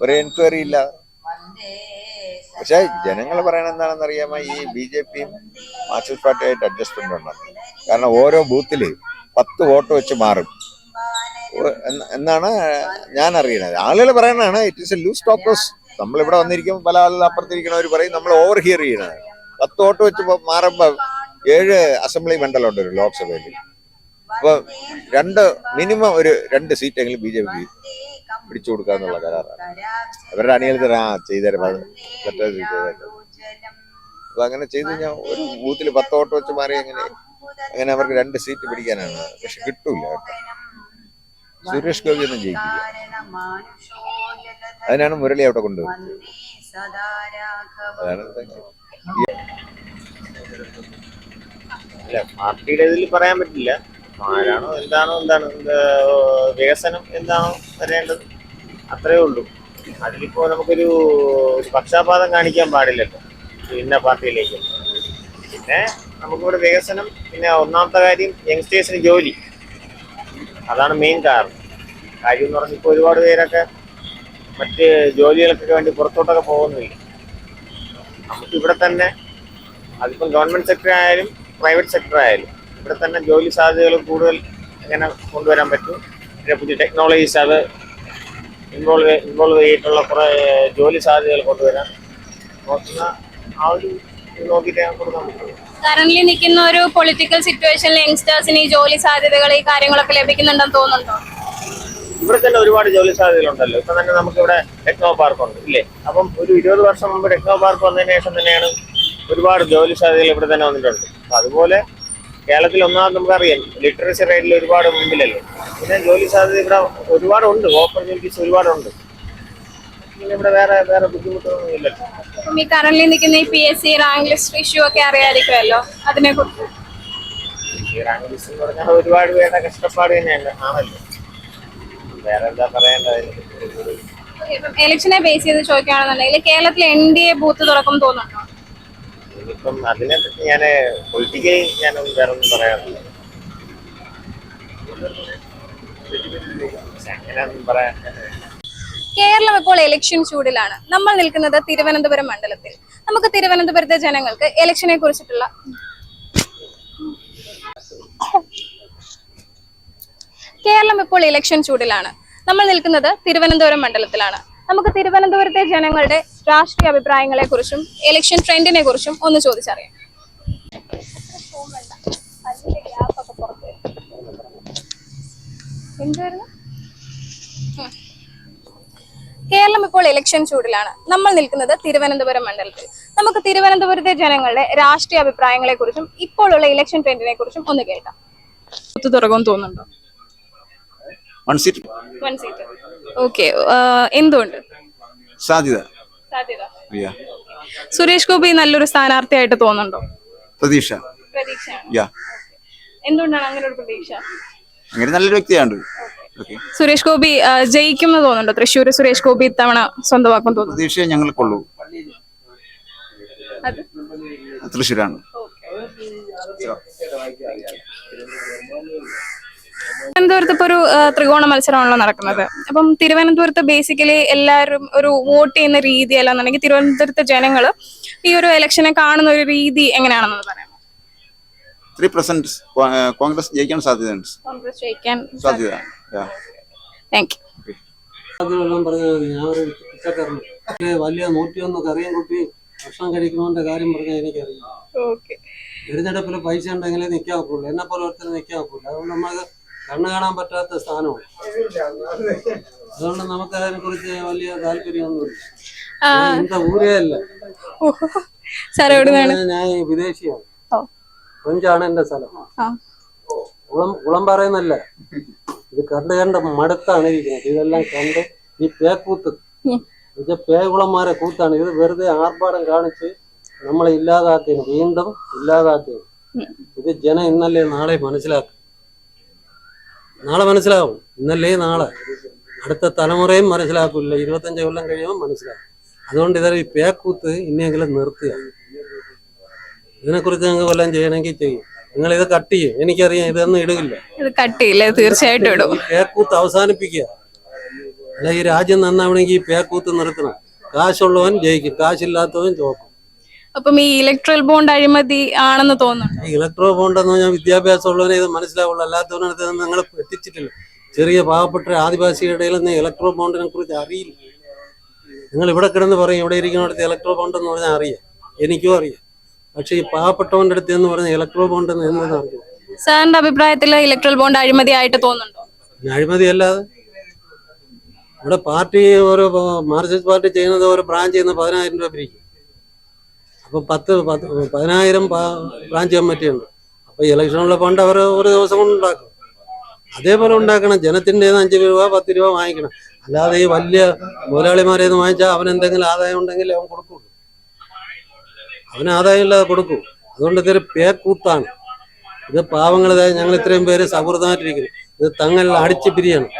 ഒരു എൻക്വയറി ഇല്ല. പക്ഷെ ജനങ്ങൾ പറയണ എന്താണെന്ന് അറിയാമോ, ഈ BJPയും മാർക്സിസ്റ്റ് പാർട്ടിയായിട്ട് അഡ്ജസ്റ്റ്മെന്റ് ഉണ്ടാകും. കാരണം ഓരോ ബൂത്തില് 10 വോട്ട് വെച്ച് മാറും എന്നാണ് ഞാൻ അറിയണത്. ആളുകൾ പറയണതാണ് ഇറ്റ് ഈസ് എ ലൂസ് ടോക്കോസ്. നമ്മളിവിടെ വന്നിരിക്കുമ്പോൾ പല ആളുകൾ അപ്പുറത്തിരിക്കണവർ പറയും നമ്മൾ ഓവർ ഹിയർ ചെയ്യണത്. 10 വോട്ട് വെച്ച് മാറുമ്പോൾ 7 അസംബ്ലി മണ്ഡലമുണ്ട് ഒരു ലോക്സഭയിൽ. അപ്പൊ മിനിമം ഒരു 2 സീറ്റെങ്കിലും BJPക്ക് പിടിച്ചു കൊടുക്കാന്നുള്ള കരാറാണ്. അവരുടെ അണികൾക്ക് ചെയ്തേരം അപ്പൊ അങ്ങനെ ചെയ്ത് കഴിഞ്ഞാൽ ഒരു ബൂത്തിൽ 10 വോട്ട് വെച്ച് മാറി അങ്ങനെ അവർക്ക് 2 സീറ്റ് പിടിക്കാനാണ്. പക്ഷെ കിട്ടൂല കേട്ടോ. സുരേഷ് ഗോപി ഒന്നും ജയിക്കില്ല. അതിനാണ് മുരളി അവിടെ കൊണ്ടുവരുന്നത്. അതാണ് പാർട്ടിയുടെ ഇതിൽ പറയാൻ പറ്റില്ല. ആരാണോ എന്താണ് വികസനം എന്താണോ വരേണ്ടത് അത്രേ ഉള്ളൂ. അതിലിപ്പോ നമുക്കൊരു പക്ഷാപാതം കാണിക്കാൻ പാടില്ലല്ലോ. ഇന്ന പാർട്ടിയിലേക്ക്. പിന്നെ നമുക്കിവിടെ വികസനം, പിന്നെ ഒന്നാമത്തെ കാര്യം യങ്സ്റ്റേഴ്സിന് ജോലി, അതാണ് മെയിൻ കാരണം. കാര്യം എന്ന് പറഞ്ഞാൽ ഇപ്പോൾ ഒരുപാട് പേരൊക്കെ മറ്റ് ജോലികൾക്കൊക്കെ വേണ്ടി പുറത്തോട്ടൊക്കെ പോകുന്നില്ല. നമുക്കിവിടെ തന്നെ, അതിപ്പം ഗവൺമെൻറ് സെക്ടർ ആയാലും പ്രൈവറ്റ് സെക്ടർ ആയാലും, ഇവിടെ തന്നെ ജോലി സാധ്യതകൾ കൂടുതൽ എങ്ങനെ കൊണ്ടുവരാൻ പറ്റും. പിന്നെ പുതിയ ടെക്നോളജീസ് അത് ഇൻവോൾവ് ചെയ്തിട്ടുള്ള കുറേ ജോലി സാധ്യതകൾ കൊണ്ടുവരാൻ നോക്കുന്ന ആ ഒരു നോക്കിയിട്ട് കൊടുക്കാൻ പറ്റും. കറന്റ് നിൽക്കുന്ന ഒരു പൊളിറ്റിക്കൽ സിറ്റുവേഷനിൽ യങ്സ്റ്റേഴ്സിന് ഈ ജോലി സാധ്യതകൾ ഈ കാര്യങ്ങളൊക്കെ ലഭിക്കുന്നുണ്ടെന്ന് തോന്നുന്നുണ്ടോ? ഇവിടെ തന്നെ ഒരുപാട് ജോലി സാധ്യതകളുണ്ടല്ലോ. ഇപ്പം തന്നെ നമുക്കിവിടെ ടെക്നോ പാർക്ക് ഉണ്ട് ഇല്ലേ? അപ്പം ഒരു 20 വർഷം മുമ്പ് ടെക്നോ പാർക്ക് വന്നതിന് ശേഷം തന്നെയാണ് ഒരുപാട് ജോലി സാധ്യതകൾ ഇവിടെ തന്നെ വന്നിട്ടുണ്ട്. അപ്പം അതുപോലെ കേരളത്തിൽ ഒന്നാമത് നമുക്കറിയാം ലിറ്ററസി റേറ്റിൽ ഒരുപാട് മുമ്പിലല്ലേ. പിന്നെ ജോലി സാധ്യത ഇവിടെ ഒരുപാടുണ്ട്, ഓപ്പർച്യൂണിറ്റീസ് ഒരുപാടുണ്ട്. പിന്നെ ഇവിടെ വേറെ ബുദ്ധിമുട്ടൊന്നും ഇല്ലല്ലോ. അപ്പം ഈ കറന്റ് നിൽക്കുന്ന ഈ PSC റാങ്ക് ലിസ്റ്റ് ഇഷ്യൂ ഒക്കെ അറിയാമായിരിക്കുമല്ലോ, അതിനെ കുറിച്ച്? ഈ റാങ്ക് ലിസ്റ്റ് എന്ന് പറഞ്ഞാൽ ഒരുപാട് പേരുടെ കഷ്ടപ്പാട് തന്നെയാണ് ആണല്ലോ. വേറെ എന്താ പറയേണ്ടത്? ഇലക്ഷനെ ബേസ് ചെയ്ത് ചോദിക്കുകയാണെന്നുണ്ടെങ്കിൽ കേരളത്തിൽ NDA ബൂത്ത് തുറക്കും തോന്നുന്നുണ്ടോ? ഇനിയിപ്പം അതിനെ പറ്റി ഞാൻ പൊളിറ്റിക്കലി ഞാനൊന്നും വേറെ ഒന്നും പറയാറില്ല. അങ്ങനെയൊന്നും പറയാൻ. കേരളം ഇപ്പോൾ ഇലക്ഷൻ ചൂടിലാണ്. നമ്മൾ നിൽക്കുന്നത് തിരുവനന്തപുരം മണ്ഡലത്തിൽ. നമുക്ക് തിരുവനന്തപുരത്തെ ജനങ്ങൾക്ക് ഇലക്ഷനെ കുറിച്ചിട്ടുള്ള കേരളം ഇപ്പോൾ ഇലക്ഷൻ ചൂടിലാണ്. നമ്മൾ നിൽക്കുന്നത് തിരുവനന്തപുരം മണ്ഡലത്തിലാണ്. നമുക്ക് തിരുവനന്തപുരത്തെ ജനങ്ങളുടെ രാഷ്ട്രീയ അഭിപ്രായങ്ങളെ കുറിച്ചും ഇലക്ഷൻ ട്രെൻഡിനെ കുറിച്ചും ഒന്ന് ചോദിച്ചറിയാം. കേരളം ഇപ്പോൾ ഇലക്ഷൻ ചൂടിലാണ്. നമ്മൾ നിൽക്കുന്നത് തിരുവനന്തപുരം മണ്ഡലത്തിൽ. നമുക്ക് തിരുവനന്തപുരത്തെ ജനങ്ങളുടെ രാഷ്ട്രീയ അഭിപ്രായങ്ങളെ കുറിച്ചും ഇപ്പോഴുള്ള ഇലക്ഷൻ ട്രെൻഡിനെ കുറിച്ചും ഒന്ന് കേൾക്കാം. തുറക്കും തോന്നുന്നുണ്ടോ? One seat. ഓക്കെ, എന്തുകൊണ്ട്? സാധ്യത. സുരേഷ് ഗോപി നല്ലൊരു സ്ഥാനാർത്ഥിയായിട്ട് തോന്നുന്നുണ്ടോ? പ്രതീക്ഷ. എന്തുകൊണ്ടാണ് അങ്ങനെ ഒരു പ്രതീക്ഷ? അങ്ങനെ നല്ലൊരു വ്യക്തിയാണ്. സുരേഷ് ഗോപി ജയിക്കും തോന്നുന്നുണ്ടോ? തൃശ്ശൂർ സുരേഷ് ഗോപി ഇത്തവണ സ്വന്തമാക്കും തോന്നുന്നു? പ്രതീക്ഷ ഞങ്ങൾക്കുള്ളൂ. തൃശ്ശൂരാണ്. തിരുവനന്തപുരത്ത് ഇപ്പൊ ഒരു ത്രികോണ മത്സരമാണല്ലോ നടക്കുന്നത്. അപ്പം തിരുവനന്തപുരത്ത് ബേസിക്കലി എല്ലാവരും ഒരു വോട്ട് ചെയ്യുന്ന രീതി അല്ലാന്നുണ്ടെങ്കിൽ തിരുവനന്തപുരത്തെ ജനങ്ങൾ ഈ ഒരു ഇലക്ഷനെ കാണുന്ന ഒരു രീതി എങ്ങനെയാണെന്ന് പറയാം. 3% കോൺഗ്രസ് ജയിക്കാൻ സാധ്യതയുണ്ട്. കോൺഗ്രസ് ജയിക്കാൻ സാധ്യത. Thank you. ഞാൻ ഒരു പിച്ചക്കാരന് വലിയ 101 കറിയും കുട്ടി ഭക്ഷണം കഴിക്കുന്നതിന്റെ കാര്യം പറഞ്ഞാൽ എനിക്കറിയാം. തിരഞ്ഞെടുപ്പിൽ പൈസ ഉണ്ടെങ്കിലേ നിൽക്കാൻ ഒക്കുള്ളൂ. എന്നെ പോലെ ഒരുത്തരം നിൽക്കാൻ ഒക്കില്ല. അതുകൊണ്ട് നമുക്ക് കണ്ണു കാണാൻ പറ്റാത്ത സ്ഥാനമാണ്. അതുകൊണ്ട് നമുക്ക് അതിനെ കുറിച്ച് വലിയ താല്പര്യമൊന്നുമില്ല. എന്റെ ഊരേ അല്ല, ഞാൻ വിദേശിയാണ്. ഫ്രഞ്ചാണ് എന്റെ സ്ഥലം. കുളം പറയുന്നല്ല, ഇത് കണ്ട് മടുത്താണ് ഇരിക്കുന്നത്. ഇതെല്ലാം കണ്ട് ഈ പേക്കൂത്ത് പേകുളന്മാരെ കൂത്താണ് ഇത്. വെറുതെ ആർഭാടം കാണിച്ച് നമ്മളെ ഇല്ലാതാക്കിയത്, വീണ്ടും ഇല്ലാതാക്കിയത്. ഇത് ജനം ഇന്നല്ലേ നാളെ മനസ്സിലാക്കും. നാളെ മനസ്സിലാവും, ഇന്നല്ലേ നാളെ. അടുത്ത തലമുറയും മനസ്സിലാക്കില്ല. 25 കൊല്ലം കഴിയുമ്പോൾ മനസ്സിലാക്കും. അതുകൊണ്ട് ഇതൊരു ഈ പേക്കൂത്ത് ഇനിയെങ്കിലും നിർത്തുക. ഇതിനെക്കുറിച്ച് ഞങ്ങൾക്ക് വല്ലതും ചെയ്യണമെങ്കിൽ ചെയ്യും. നിങ്ങൾ ഇത് കട്ട് ചെയ്യും. എനിക്കറിയാം, ഇതൊന്നും ഇടുകില്ല. തീർച്ചയായിട്ടും ഇടും. ഈ പേക്കൂത്ത് അവസാനിപ്പിക്കുക. അല്ല, ഈ രാജ്യം നന്നാവണമെങ്കിൽ ഈ പേക്കൂത്ത് നിർത്തണം. കാശുള്ളവൻ ജയിക്കും, കാശില്ലാത്തവൻ തോക്കും. അപ്പം ഈ ഇലക്ട്രൽ ബോണ്ട് അഴിമതി ആണെന്ന് തോന്നുന്നു. ഇലക്ട്രോ ബോണ്ട് എന്ന് പറഞ്ഞാൽ വിദ്യാഭ്യാസം ഉള്ളവനെ ഇത് മനസ്സിലാവുള്ളൂ. അല്ലാത്തവനടുത്ത് നിങ്ങൾ എത്തിച്ചിട്ടില്ല. ചെറിയ പാവപ്പെട്ട ആദിവാസിയുടെ ഇടയിലൊന്നും ഇലക്ട്രോ ബോണ്ടിനെ കുറിച്ച് അറിയില്ല. നിങ്ങൾ ഇവിടെ കിടന്ന് പറയും ഇവിടെ ഇരിക്കുന്നിടത്ത് ഇലക്ട്രോ ബോണ്ട് എന്ന് പറഞ്ഞാൽ അറിയാം, എനിക്കും അറിയാം. പക്ഷെ ഈ പാവപ്പെട്ടവന്റെ അടുത്ത് എന്ന് പറഞ്ഞാൽ ഇലക്ട്രോ ബോണ്ട് എന്ന് എന്താണെന്ന് അറിയാം. സാറിന്റെ അഭിപ്രായത്തിൽ ഇലക്ട്രൽ ബോണ്ട് അഴിമതി ആയിട്ട് തോന്നുന്നുണ്ടോ? അഴിമതി അല്ലാതെ ഇവിടെ പാർട്ടി ഓരോ മാർക്സിസ്റ്റ് പാർട്ടി ചെയ്യുന്നത് ഓരോ ബ്രാഞ്ച് ചെയ്യുന്ന 10,000 രൂപ പിരിക്കും. അപ്പൊ 10,000 ബ്രാഞ്ച് കമ്മിറ്റിയുണ്ട്. അപ്പൊ ഇലക്ഷനുള്ള ഫണ്ട് അവർ ഒരു ദിവസം കൊണ്ട് ഉണ്ടാക്കും. അതേപോലെ ഉണ്ടാക്കണം. ജനത്തിന്റെ 5 രൂപ 10 രൂപ വാങ്ങിക്കണം. അല്ലാതെ ഈ വലിയ മുതലാളിമാരെ വാങ്ങിച്ചാൽ അവൻ എന്തെങ്കിലും ആദായം ഉണ്ടെങ്കിൽ അവൻ കൊടുക്കുള്ളൂ. അവന് ആദായം ഇല്ലാതെ കൊടുക്കൂ. അതുകൊണ്ട് ഇതൊരു പേക്കൂത്താണ്. ഇത് പാവങ്ങൾ, ഞങ്ങൾ ഇത്രയും പേര് സൗഹൃദമായിട്ടിരിക്കുന്നു. ഇത് തങ്ങളിൽ അടിച്ചു പിരിയണം.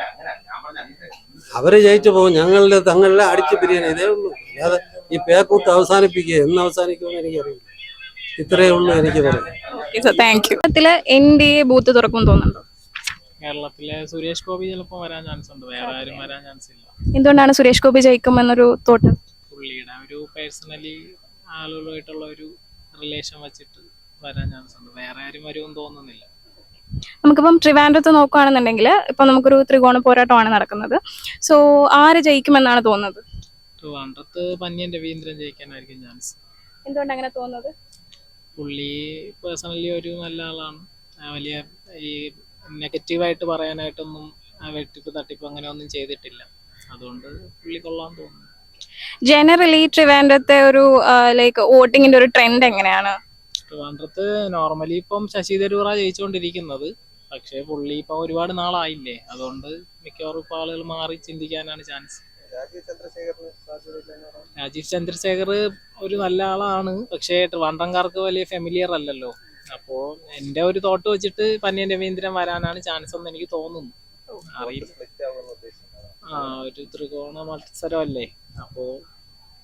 അവര് ജയിച്ചു പോകും, ഞങ്ങളുടെ തങ്ങളിൽ അടിച്ചു പിരിയണം. ഇതേ ഉള്ളൂ. അല്ലാതെ ഈ പേക്കൂട്ട് അവസാനിപ്പിക്കുക. എന്ന് അവസാനിക്കുമെന്ന് എനിക്കറിയില്ല. ഇത്രയേ ഉള്ളൂ എനിക്ക് പറയാം. Okay sir, thank you. കേരളത്തില് NDA ബൂത്ത് തുറക്കും തോന്നുന്നുണ്ടോ? കേരളത്തിലെ സുരേഷ് ഗോപി ചിലപ്പോൾ വരാൻ ചാൻസ് ഉണ്ട്, വേറെ ആരും വരാൻ ചാൻസ് ഇല്ല. എന്തുകൊണ്ടാണ് സുരേഷ് ഗോപി ജയിക്കുമെന്നൊരു തോട്ട്? പുള്ളിയുടെ ഒരു പേഴ്സണലി ആളുകളുമായിട്ടുള്ള ഒരു റിലേഷൻ വെച്ചിട്ട് വരാൻ ചാൻസ് ഉണ്ട്, വേറെ ആരും വരുമെന്ന് തോന്നുന്നില്ല. നമുക്കിപ്പം ട്രിവാൻഡ്രത്ത് നോക്കുകയാണെന്നുണ്ടെങ്കിൽ ഇപ്പം നമുക്കൊരു ത്രികോണ പോരാട്ടമാണ് നടക്കുന്നത്. സോ ആര് ജയിക്കുമെന്നാണ് തോന്നുന്നത്? ട്രിവാൻഡ്രത്ത് പന്ന്യൻ രവീന്ദ്രൻ ജയിക്കാനായിരിക്കും ചാൻസ്. എന്തുകൊണ്ട് അങ്ങനെ തോന്നുന്നത്? പുള്ളി പേഴ്സണലി ഒരു നല്ല ആളാണ്. വലിയ ഈ നെഗറ്റീവായിട്ട് പറയാനായിട്ടൊന്നും വെട്ടിപ്പ് തട്ടിപ്പ് അങ്ങനെ ഒന്നും ചെയ്തിട്ടില്ല, അതുകൊണ്ട് പുള്ളി കൊള്ളാൻ തോന്നുന്നു. ജനറലി ട്രിവാൻഡ്രത്തെ ഒരു ലൈക്ക് വോട്ടിങ്ങിന്റെ ഒരു ട്രെൻഡ് എങ്ങനെയാണ്? ട്രിവാൻഡ്രത്ത് നോർമലി ഇപ്പം ശശി തരൂറ ജയിച്ചുകൊണ്ടിരിക്കുന്നത്, പക്ഷേ പുള്ളി ഇപ്പം ഒരുപാട് നാളായില്ലേ, അതുകൊണ്ട് മിക്കവാറും ഇപ്പോൾ ആളുകൾ മാറി ചിന്തിക്കാനാണ് ചാൻസ്. രാജീവ് ചന്ദ്രശേഖർ ഒരു നല്ല ആളാണ്, പക്ഷേ ട്രിവാൻഡ്രംകാർക്ക് വലിയ ഫെമിലിയർ അല്ലല്ലോ. അപ്പോൾ എൻ്റെ ഒരു തോട്ട് വെച്ചിട്ട് പന്ന്യൻ രവീന്ദ്രൻ വരാനാണ് ചാൻസ് എന്ന് എനിക്ക് തോന്നുന്നു. അറിയില്ല, ഒരു ത്രികോണ മത്സരമല്ലേ, അപ്പോൾ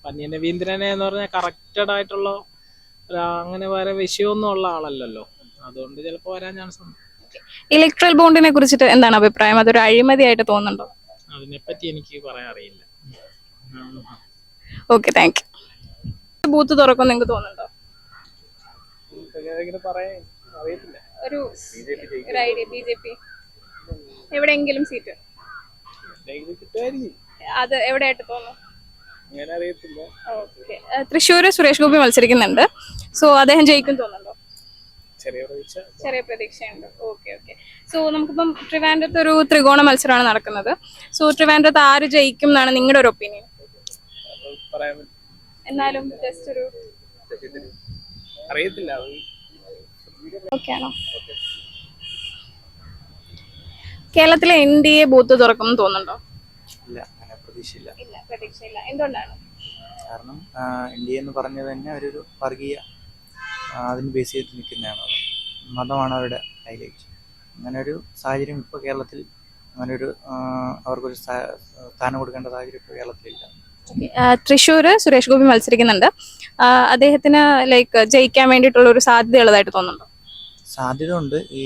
പന്ന്യൻ രവീന്ദ്രനെ എന്ന് പറഞ്ഞാൽ കറക്റ്റഡ് ആയിട്ടുള്ള അങ്ങനെ വേറെ വിഷയമൊന്നും ഉള്ള ആളല്ലല്ലോ, അതുകൊണ്ട് ചിലപ്പോൾ വരാൻ ചാൻസ് ഉണ്ട്. ഇലക്ട്രൽ ബോണ്ടിനെ കുറിച്ചിട്ട് എന്താണ് അഭിപ്രായം? അതൊരു അഴിമതിയായിട്ട് തോന്നുന്നുണ്ടോ? അതിനെപ്പറ്റി എനിക്ക് പറയാൻ അറിയില്ല. Okay, thank U. ബൂത്ത് തുറക്കും നിങ്ങൾക്ക് തോന്നുന്നുണ്ടോ? ഒരു ഐഡിയ BJP എവിടെയെങ്കിലും സീറ്റ് അത് എവിടെയായിട്ട് തോന്നുന്നു? ഓക്കെ, തൃശ്ശൂര് സുരേഷ് ഗോപി മത്സരിക്കുന്നുണ്ട്. സോ അദ്ദേഹം ജയിക്കും തോന്നുന്നുണ്ടോ? ചെറിയ പ്രതീക്ഷയുണ്ട്. Okay okay. സോ നമുക്കിപ്പം ട്രിവാൻഡ്രത്ത് ഒരു ത്രികോണ മത്സരമാണ് നടക്കുന്നത്. സോ ട്രിവാൻഡ്രത്ത് ആര് ജയിക്കും എന്നാണ് നിങ്ങളുടെ ഒരു ഒപ്പീനിയൻ? എന്നാലും ജസ്റ്റ് ഒരു അറിയത്തില്ല. ഓക്കെ ആണോ? കേരളത്തിലെ NDA ബൂത്ത് തുറക്കും തോന്നുന്നുണ്ടോ? ഇല്ല, അങ്ങനെ പ്രതീക്ഷയില്ല. ഇല്ല, പ്രതീക്ഷയില്ല. എന്തുകൊണ്ടാണ്? കാരണം NDA എന്ന് പറഞ്ഞത് തന്നെ ഒരു വർഗീയ അതിന് ബേസ് ചെയ്ത് നിൽക്കുന്നതാണ്. മതമാണ് അവരുടെ ഹൈലൈറ്റ്. അങ്ങനെ ഒരു സാഹചര്യം ഇപ്പോൾ കേരളത്തിൽ അങ്ങനൊരു അവർക്കൊരു സ്ഥാനം കൊടുക്കേണ്ട സാഹചര്യം ഇപ്പോൾ കേരളത്തിലില്ല. തൃശ്ശൂര് സുരേഷ് ഗോപി മത്സരിക്കുന്നുണ്ട്. അദ്ദേഹത്തിന് ലൈക്ക് ജയിക്കാൻ വേണ്ടിയിട്ടുള്ള ഒരു സാധ്യത ഉള്ളതായിട്ട് തോന്നുന്നുണ്ടോ? സാധ്യത ഉണ്ട്. ഈ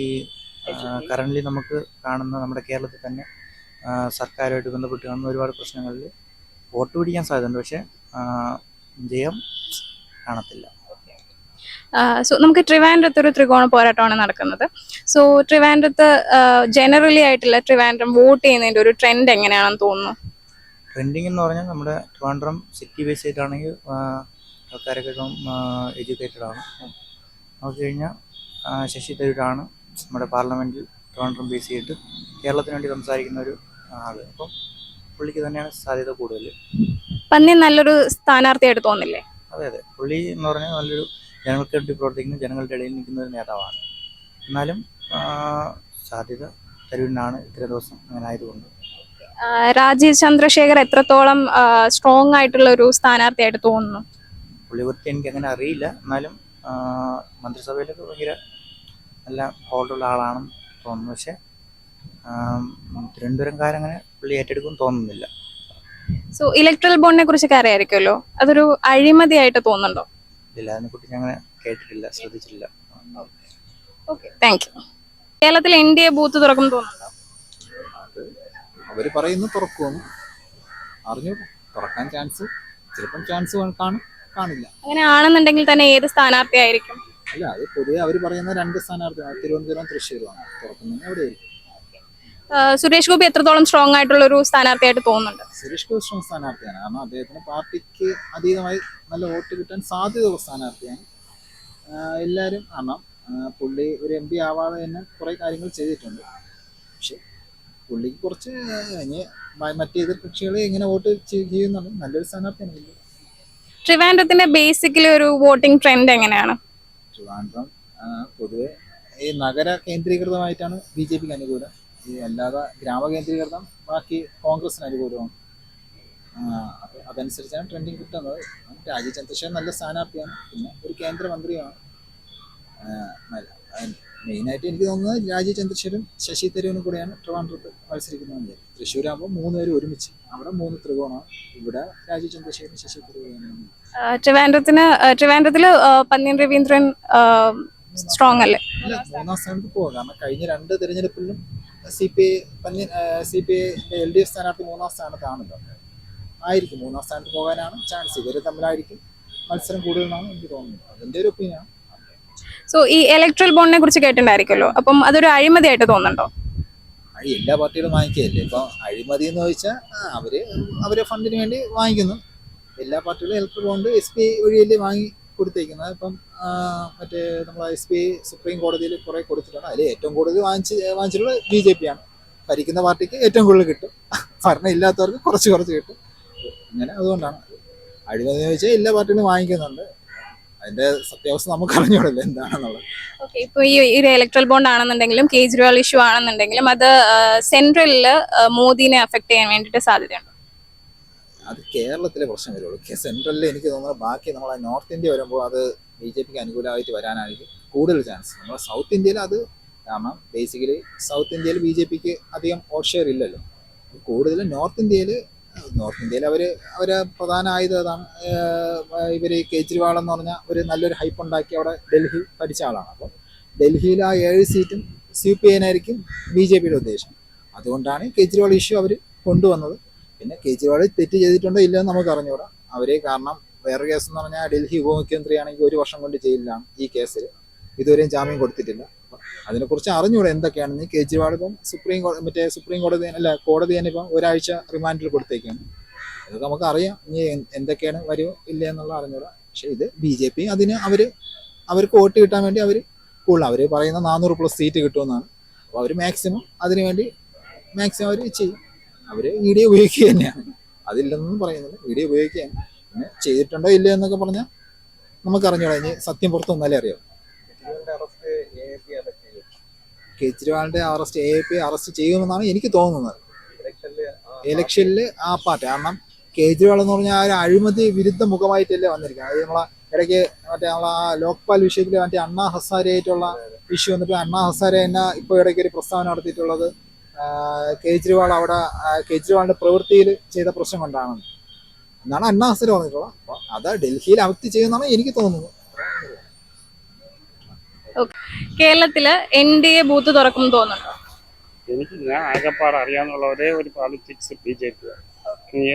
കറൻ്റ്ലി നമുക്ക് കാണുന്ന നമ്മുടെ കേരളത്തിൽ തന്നെ സർക്കാരുമായിട്ട് ബന്ധപ്പെട്ട് കാണുന്ന ഒരുപാട് പ്രശ്നങ്ങളിൽ വോട്ട് പിടിക്കാൻ സാധ്യതയുണ്ട്, പക്ഷേ ജയം കാണത്തില്ല. സോ നമുക്ക് ട്രിവാൻഡ്രത്ത് ഒരു ത്രികോണ പോരാട്ടമാണ് നടക്കുന്നത്. സോ ട്രിവാൻഡ്രത്ത് ജനറലി ആയിട്ടുള്ള ട്രിവാൻഡ്രം വോട്ട് ചെയ്യുന്നതിന്റെ ഒരു ട്രെൻഡ് എങ്ങനെയാണെന്ന് തോന്നുന്നു? ട്രെൻഡിങ് എന്ന് പറഞ്ഞാൽ നമ്മുടെ ട്രിവാൻഡ്രം സിറ്റി ബേസ് ചെയ്തിട്ടാണെങ്കിൽ ആൾക്കാരൊക്കെ എഡ്യൂക്കേറ്റഡ് ആണ്. നോക്കിക്കഴിഞ്ഞാൽ ശശി തരൂരാണ് നമ്മുടെ പാർലമെൻറ്റിൽ ട്രിവാൻഡ്രം ബേസ് ചെയ്തിട്ട് കേരളത്തിന് വേണ്ടി സംസാരിക്കുന്ന ഒരു ആൾ. അപ്പം പുള്ളിക്ക് തന്നെയാണ് സാധ്യത കൂടുതൽ. പന്ന്യൻ നല്ലൊരു സ്ഥാനാർത്ഥിയായിട്ട് തോന്നില്ലേ? അതെ അതെ, പുള്ളി എന്ന് പറഞ്ഞാൽ നല്ലൊരു ജനങ്ങൾക്ക് വേണ്ടി പ്രവർത്തിക്കുന്ന, ജനങ്ങളുടെ ഇടയിൽ നിൽക്കുന്ന ഒരു നേതാവാണ്. എന്നാലും സാധ്യത തരൂരിനാണ് ഇത്രയും ദിവസം അങ്ങനെ ആയതുകൊണ്ട്. രാജീവ് ചന്ദ്രശേഖർ എത്രത്തോളം സ്ട്രോങ് ആയിട്ടുള്ള ഒരു സ്ഥാനാർത്ഥിയായിട്ട് തോന്നുന്നു? പുള്ളിയെക്കുറിച്ച് എനിക്ക് അങ്ങനെ അറിയില്ല, എന്നാലും മന്ത്രിസഭയിലൊക്കെ ഭയങ്കര നല്ല ഹോൾഡുള്ള ആളാണെന്ന് തോന്നുന്നു. പക്ഷേ തിരുവനന്തപുരംകാരങ്ങനെ പുള്ളി ഏറ്റെടുക്കും തോന്നുന്നില്ല. സോ ഇലക്ട്രൽ ബോണ്ടിനെ കുറിച്ചൊക്കെ അറിയാമായിരിക്കുമല്ലോ, അതൊരു അഴിമതിയായിട്ട് തോന്നുന്നുണ്ടോ? ഇല്ല, അതിനെക്കുറിച്ച് ഞാൻ കേട്ടിട്ടില്ല, ശ്രദ്ധിച്ചിട്ടില്ല. Okay, thank you. കേരളത്തിൽ NDA ബൂത്ത് തുറക്കും തോന്നുന്നുണ്ടോ? അവർ പറയുന്നു തുറക്കുമെന്ന്, അറിഞ്ഞു തുറക്കാൻ ചാൻസ്, ചിലപ്പം ചാൻസ് കാണില്ല. അങ്ങനെ ആണെന്നുണ്ടെങ്കിൽ തന്നെ ഏത് സ്ഥാനാർത്ഥി ആയിരിക്കും? അല്ല, അത് പൊതുവെ അവർ പറയുന്ന രണ്ട് സ്ഥാനാർത്ഥിയാണ്, തിരുവനന്തപുരം തൃശ്ശൂരുമാണ്. തുറക്കുന്നതിന് എവിടെയായിരിക്കും? സുരേഷ് ഗോപി എത്രത്തോളം സ്ട്രോങ് ആയിട്ടുള്ള ഒരു സ്ഥാനാർത്ഥിയായിട്ട് തോന്നുന്നുണ്ട്? സുരേഷ് ഗോപി സ്ട്രോങ് സ്ഥാനാർത്ഥിയാണ്, കാരണം അദ്ദേഹത്തിന് പാർട്ടിക്ക് അതീതമായി നല്ല വോട്ട് കിട്ടാൻ സാധ്യതയുള്ള സ്ഥാനാർത്ഥിയാണ്. എല്ലാവരും കാരണം പുള്ളി ഒരു MP ആവാതെ തന്നെ കുറേ കാര്യങ്ങൾ ചെയ്തിട്ടുണ്ട്. പക്ഷെ പുള്ളിക്ക് കുറച്ച് മറ്റേ എതിർ കക്ഷികളെ എങ്ങനെ വോട്ട് ചെയ്യുന്നുണ്ട്, നല്ലൊരു സ്ഥാനാർത്ഥിയാണ്. ട്രിവാൻഡ്രത്തിന്റെ ബേസിക്കലി ഒരു വോട്ടിംഗ് ട്രെൻഡ് എങ്ങനെയാണ്? ട്രിവാൻഡ്രം പൊതുവെ ഈ നഗര കേന്ദ്രീകൃതമായിട്ടാണ് BJPക്ക് അനുകൂലം, ഈ അല്ലാതെ ഗ്രാമകേന്ദ്രീകൃതം ബാക്കി കോൺഗ്രസിന് അനുകൂലമാണ്. അപ്പോൾ അതനുസരിച്ചാണ് ട്രെൻഡിങ് കിട്ടുന്നത്. രാജീവ് ചന്ദ്രശേഖർ നല്ല സ്ഥാനാർത്ഥിയാണ്, പിന്നെ ഒരു കേന്ദ്രമന്ത്രിയാണ്. മെയിനായിട്ട് എനിക്ക് തോന്നുന്നത് രാജീവ് ചന്ദ്രശേഖരും ശശി തരൂരും കൂടെയാണ് ട്രിവാൻഡ്രത്ത് മത്സരിക്കുന്നതെന്ന് വിചാരിക്കും. തൃശ്ശൂരാകുമ്പോൾ 3 പേരും ഒരുമിച്ച്, അവിടെ 3 ത്രികോണമാണ്, ഇവിടെ രാജീവ് ചന്ദ്രശേഖരും ശശി തരൂരും. ട്രിവാൻഡ്രത്തില് പന്ന്യൻ രവീന്ദ്രൻ സ്ട്രോങ് അല്ലേ? അല്ല, 3ാം സ്ഥാനത്ത് പോകും. കാരണം കഴിഞ്ഞ 2 തെരഞ്ഞെടുപ്പിലും CPI LDF സ്ഥാനാർത്ഥി 3ാം സ്ഥാനത്താണല്ലോ. ആയിരിക്കും 3ാം സ്ഥാനത്ത് പോകാനാണ് ചാൻസ്. ഇവർ തമ്മിലായിരിക്കും മത്സരം കൂടുതലെന്നാണ് എനിക്ക് തോന്നുന്നത്. അതിൻ്റെ ഒരു ഒപ്പീനിയനാണ്. സോ ഈ ഇലക്ട്രൽ ബോണ്ടിനെ കുറിച്ച് കേട്ടിട്ടുണ്ടായിരിക്കുമല്ലോ, അപ്പം അതൊരു അഴിമതിയായിട്ട് തോന്നുന്നുണ്ടോ? എല്ലാ പാർട്ടികളും വാങ്ങിക്കുകയല്ലേ. ഇപ്പം അഴിമതി എന്ന് ചോദിച്ചാൽ അവരെ ഫണ്ടിന് വേണ്ടി വാങ്ങിക്കുന്നു. എല്ലാ പാർട്ടികളും ഇലക്ട്രൽ ബോണ്ട് SBI വഴിയല്ലേ വാങ്ങി കൊടുത്തേക്കുന്നത്. ഇപ്പം മറ്റേ നമ്മളെ SBI സുപ്രീം കോടതിയിൽ കുറേ കൊടുത്തിട്ടുണ്ട്. അതിൽ ഏറ്റവും കൂടുതൽ വാങ്ങിച്ചിട്ടുള്ളത് BJP ആണ്. ഭരിക്കുന്ന പാർട്ടിക്ക് ഏറ്റവും കൂടുതൽ കിട്ടും, ഭരണം ഇല്ലാത്തവർക്ക് കുറച്ച് കിട്ടും. അങ്ങനെ അതുകൊണ്ടാണ് അഴിമതി എന്ന് ചോദിച്ചാൽ എല്ലാ പാർട്ടികളും വാങ്ങിക്കുന്നുണ്ട്. അതിന്റെ സത്യാവസ്ഥ നമുക്ക് അറിഞ്ഞോളല്ലോ എന്താണെന്നുള്ളത്. ഓക്കെ, ഇപ്പൊ ഈ ഒരു ഇലക്ട്രൽ ബോണ്ട് ആണെന്നുണ്ടെങ്കിലും കേജ്രിവാൾ ഇഷ്യൂ ആണെന്നുണ്ടെങ്കിലും അത് സെൻട്രലില് മോദിനെ അഫക്ട് ചെയ്യാൻ വേണ്ടിയിട്ട് സാധ്യതയുണ്ട്. അത് കേരളത്തിലെ പ്രശ്നം വരുള്ളൂ. സെൻട്രലിൽ എനിക്ക് തോന്നുന്നത് ബാക്കി നമ്മളെ നോർത്ത് ഇന്ത്യ വരുമ്പോൾ അത് BJPക്ക് അനുകൂലമായിട്ട് വരാനായിരിക്കും കൂടുതൽ ചാൻസ്. നമ്മളെ സൗത്ത് ഇന്ത്യയിൽ അത് കാരണം ബേസിക്കലി സൗത്ത് ഇന്ത്യയിൽ BJPക്ക് അധികം വോട്ട് ഷെയർ ഇല്ലല്ലോ. കൂടുതലും നോർത്ത് ഇന്ത്യയിൽ അവരെ പ്രധാന ആയുധം അതാണ്. ഇവർ കേജ്രിവാൾ എന്ന് പറഞ്ഞാൽ ഒരു നല്ലൊരു ഹൈപ്പ് ഉണ്ടാക്കി അവിടെ ഡൽഹി ഭരിച്ച ആളാണ്. അപ്പം ഡൽഹിയിൽ ആ 7 സീറ്റും CPI ആയിരിക്കും BJPയുടെ ഉദ്ദേശം. അതുകൊണ്ടാണ് കേജ്രിവാൾ ഇഷ്യൂ അവർ കൊണ്ടുവന്നത്. പിന്നെ കേജ്രിവാൾ തെറ്റ് ചെയ്തിട്ടുണ്ടോ ഇല്ലയോ എന്ന് നമുക്ക് അറിഞ്ഞുകൂടാ. കാരണം വേറെ കേസ് എന്ന് പറഞ്ഞാൽ ഡൽഹി ഉപമുഖ്യമന്ത്രിയാണെങ്കിൽ 1 വർഷം കൊണ്ട് ജയിലിലാണ് ഈ കേസിൽ. ഇതുവരെയും ജാമ്യം കൊടുത്തിട്ടില്ല. അതിനെക്കുറിച്ച് അറിഞ്ഞൂടെ എന്തൊക്കെയാണെന്ന്. കേജ്രിവാൾ ഇപ്പം സുപ്രീം കോടതി തന്നെ ഇപ്പം ഒരാഴ്ച റിമാൻഡിൽ കൊടുത്തേക്കാണ്. അതൊക്കെ നമുക്ക് അറിയാം. ഇനി എന്തൊക്കെയാണ് വരുമോ ഇല്ല എന്നുള്ള അറിഞ്ഞൂടാ. പക്ഷെ ഇത് BJP അതിന് അവർക്ക് വോട്ട് കിട്ടാൻ വേണ്ടി അവർ പറയുന്ന 400+ സീറ്റ് കിട്ടുമെന്നാണ്. അപ്പോൾ അവർ അതിനു വേണ്ടി അവർ ചെയ്യും. അവർ ED ഉപയോഗിക്കുക തന്നെയാണ്, അതില്ലെന്നൊന്നും പറയുന്നില്ല. ED ഉപയോഗിക്കുകയാണ്. പിന്നെ ചെയ്തിട്ടുണ്ടോ ഇല്ലയോ എന്നൊക്കെ പറഞ്ഞാൽ നമുക്കറിഞ്ഞൂടാ. ഇനി സത്യം പുറത്ത് വന്നാലേ അറിയാം. കേജ്രിവാളിന്റെ അറസ്റ്റ് AAP അറസ്റ്റ് ചെയ്യുമെന്നാണ് എനിക്ക് തോന്നുന്നത്. ഇലക്ഷനിൽ ആ പാർട്ടി കാരണം കേജ്രിവാൾ എന്ന് പറഞ്ഞാൽ ആ ഒരു അഴിമതി വിരുദ്ധ മുഖമായിട്ടല്ലേ വന്നിരിക്കുന്നത്. അത് നമ്മളെ ഇടയ്ക്ക് നമ്മളെ ആ ലോക്പാൽ വിഷയത്തിൽ അണ്ണാ ഹസാരെയായിട്ടുള്ള ഇഷ്യൂ വന്നിട്ട് അണ്ണാ ഹസാരെ തന്നെ ഇപ്പോൾ ഇടയ്ക്ക് ഒരു പ്രസ്താവന നടത്തിയിട്ടുള്ളത് കേജ്രിവാളിന്റെ പ്രവൃത്തിയിൽ ചെയ്ത പ്രശ്നം കൊണ്ടാണ് എന്നാണ് അണ്ണാ ഹസാരെ പറഞ്ഞിട്ടുള്ളത്. അപ്പോൾ അത് ഡൽഹിയിൽ അഫക്ട് ചെയ്യുമെന്നാണ് എനിക്ക് തോന്നുന്നത്. കേരളത്തില് NDA ബൂത്ത് തുറക്കും തോന്നുന്നുണ്ടോ? ഞാൻ ആകെപ്പാട് അറിയാന്നുള്ള ഒരേ ഒരു പോളിറ്റിക്സ് BJP.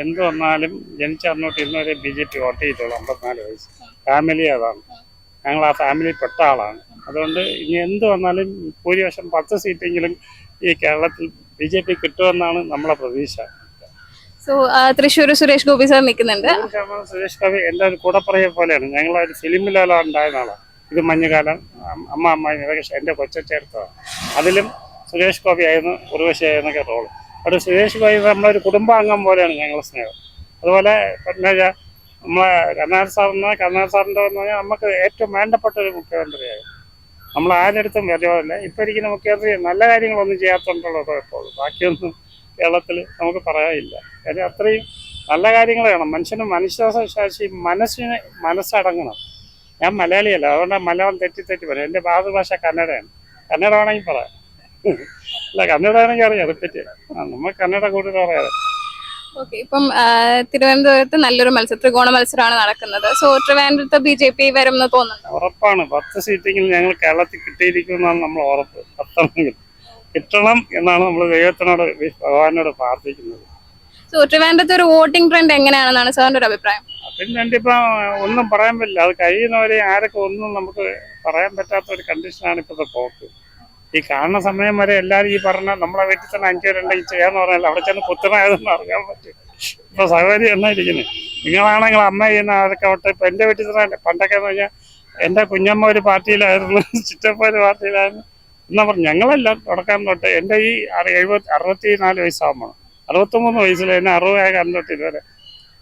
എന്ത് വന്നാലും ജനിച്ചറിഞ്ഞോട്ട് ഇന്നുവരെ BJP വോട്ട് ചെയ്തിട്ടുള്ളൂ. 54 വയസ്സ് ഫാമിലി അതാണ്. ഞങ്ങൾ ആ ഫാമിലിയിൽ പെട്ട ആളാണ്. അതുകൊണ്ട് ഇനി എന്ത് വന്നാലും ഭൂരിപക്ഷം 10 സീറ്റെങ്കിലും ഈ കേരളത്തിൽ BJP കിട്ടുമെന്നാണ് നമ്മളെ പ്രതീക്ഷ. സോ തൃശ്ശൂർ സുരേഷ് ഗോപി സാർ നിൽക്കുന്നുണ്ട്. സുരേഷ് ഗോപി എൻ്റെ ഒരു കൂടപ്പറയെ പോലെയാണ്. ഞങ്ങളൊരു ഫിലിമിലെല്ലാം ഉണ്ടായിരുന്ന ആളാണ്. ഇത് മഞ്ഞുകാലം, അമ്മായി ഇതൊക്കെ എൻ്റെ ചേർത്തതാണ്. അതിലും സുരേഷ് ഗോപി ആയിരുന്നു, ഉർവശിയായിരുന്നൊക്കെ റോള്. അവിടെ സുരേഷ് ഗോപി നമ്മളൊരു കുടുംബാംഗം പോലെയാണ് ഞങ്ങൾ സ്നേഹം. അതുപോലെ നമ്മളെ കരുണാകരൻ സാറിൻ്റെ എന്ന് പറഞ്ഞാൽ നമുക്ക് ഏറ്റവും വേണ്ടപ്പെട്ട ഒരു മുഖ്യമന്ത്രിയായിരുന്നു. നമ്മൾ ആരെടുത്തും വരുമല്ല. ഇപ്പം ഇരിക്കുന്ന മുഖ്യമന്ത്രി നല്ല കാര്യങ്ങളൊന്നും ചെയ്യാത്തതുകൊണ്ടുള്ള കുഴപ്പമുള്ളൂ. ബാക്കിയൊന്നും കേരളത്തിൽ നമുക്ക് പറയാനില്ല. കാര്യം അത്രയും നല്ല കാര്യങ്ങൾ വേണം. മനുഷ്യശാശി മനസ്സടങ്ങണം. ഞാൻ മലയാളിയല്ല, അതുകൊണ്ട് മലയാളം തെറ്റി പറയും. എൻ്റെ മാതൃഭാഷ കന്നഡയാണ്. കന്നഡ വേണമെങ്കിൽ പറയാം. അല്ല, കന്നഡ ആണെങ്കിൽ അറിയാം. റിപ്പീറ്റ് നമ്മൾ കന്നഡ കൂടുതൽ പറയാതെ. ഓക്കെ, ഇപ്പം തിരുവനന്തപുരത്ത് നല്ലൊരു ത്രികോണ മത്സരമാണ് നടക്കുന്നത്. സോ ട്രിവാൻഡ്രത്ത് BJP വരും എന്ന് തോന്നുന്നുണ്ട്. ഉറപ്പാണ്. 10 സീറ്റെങ്കിലും ഞങ്ങൾ കേരളത്തിൽ കിട്ടിയിരിക്കുമെന്നാണ് നമ്മൾ ഉറപ്പ്. 10 കിട്ടണം എന്നാണ് നമ്മൾ ദൈവത്തിനോട് ഭഗവാനോട് പ്രാർത്ഥിക്കുന്നത്. സോ ട്രിവാൻഡ്രത്ത് ഒരു വോട്ടിംഗ് ട്രെൻഡ് എങ്ങനെയാണെന്നാണ് സാറിന്റെ ഒരു അഭിപ്രായം? അതിന് ഇപ്പം ഒന്നും പറയാൻ പറ്റില്ല. അത് കഴിയുന്നവരെ ആരൊക്കെ ഒന്നും നമുക്ക് പറയാൻ പറ്റാത്ത ഒരു കണ്ടീഷനാണ് ഇപ്പോഴത്തെ പോക്ക്. ഈ കാണുന്ന സമയം വരെ എല്ലാവരും ഈ പറഞ്ഞ നമ്മളെ വീട്ടിൽ തന്നെ 5 പേരുണ്ടെങ്കിൽ ചെയ്യാന്ന് പറഞ്ഞാൽ അവിടെ ചെന്ന് കുത്തനായതെന്ന് അറിയാൻ പറ്റും. ഇപ്പൊ സൗകര്യം എന്നാ ഇരിക്കുന്നത്. നിങ്ങളാണെങ്കിൽ അമ്മ ചെയ്യുന്ന അതൊക്കെ ആവട്ടെ. ഇപ്പൊ എൻ്റെ വീട്ടിൽ തന്നെ പണ്ടൊക്കെ എന്ന് പറഞ്ഞാൽ എൻ്റെ കുഞ്ഞമ്മ ഒരു പാർട്ടിയിലായിരുന്നു, ചിറ്റപ്പ ഒരു പാർട്ടിയിലായിരുന്നു എന്നാ പറഞ്ഞു. ഞങ്ങളെല്ലാം തുടക്കം തൊട്ട് എൻ്റെ ഈ 64 വയസ്സാകുമ്പോൾ 63 വയസ്സിൽ എന്നെ 60 കാലം തൊട്ട് ഇതുവരെ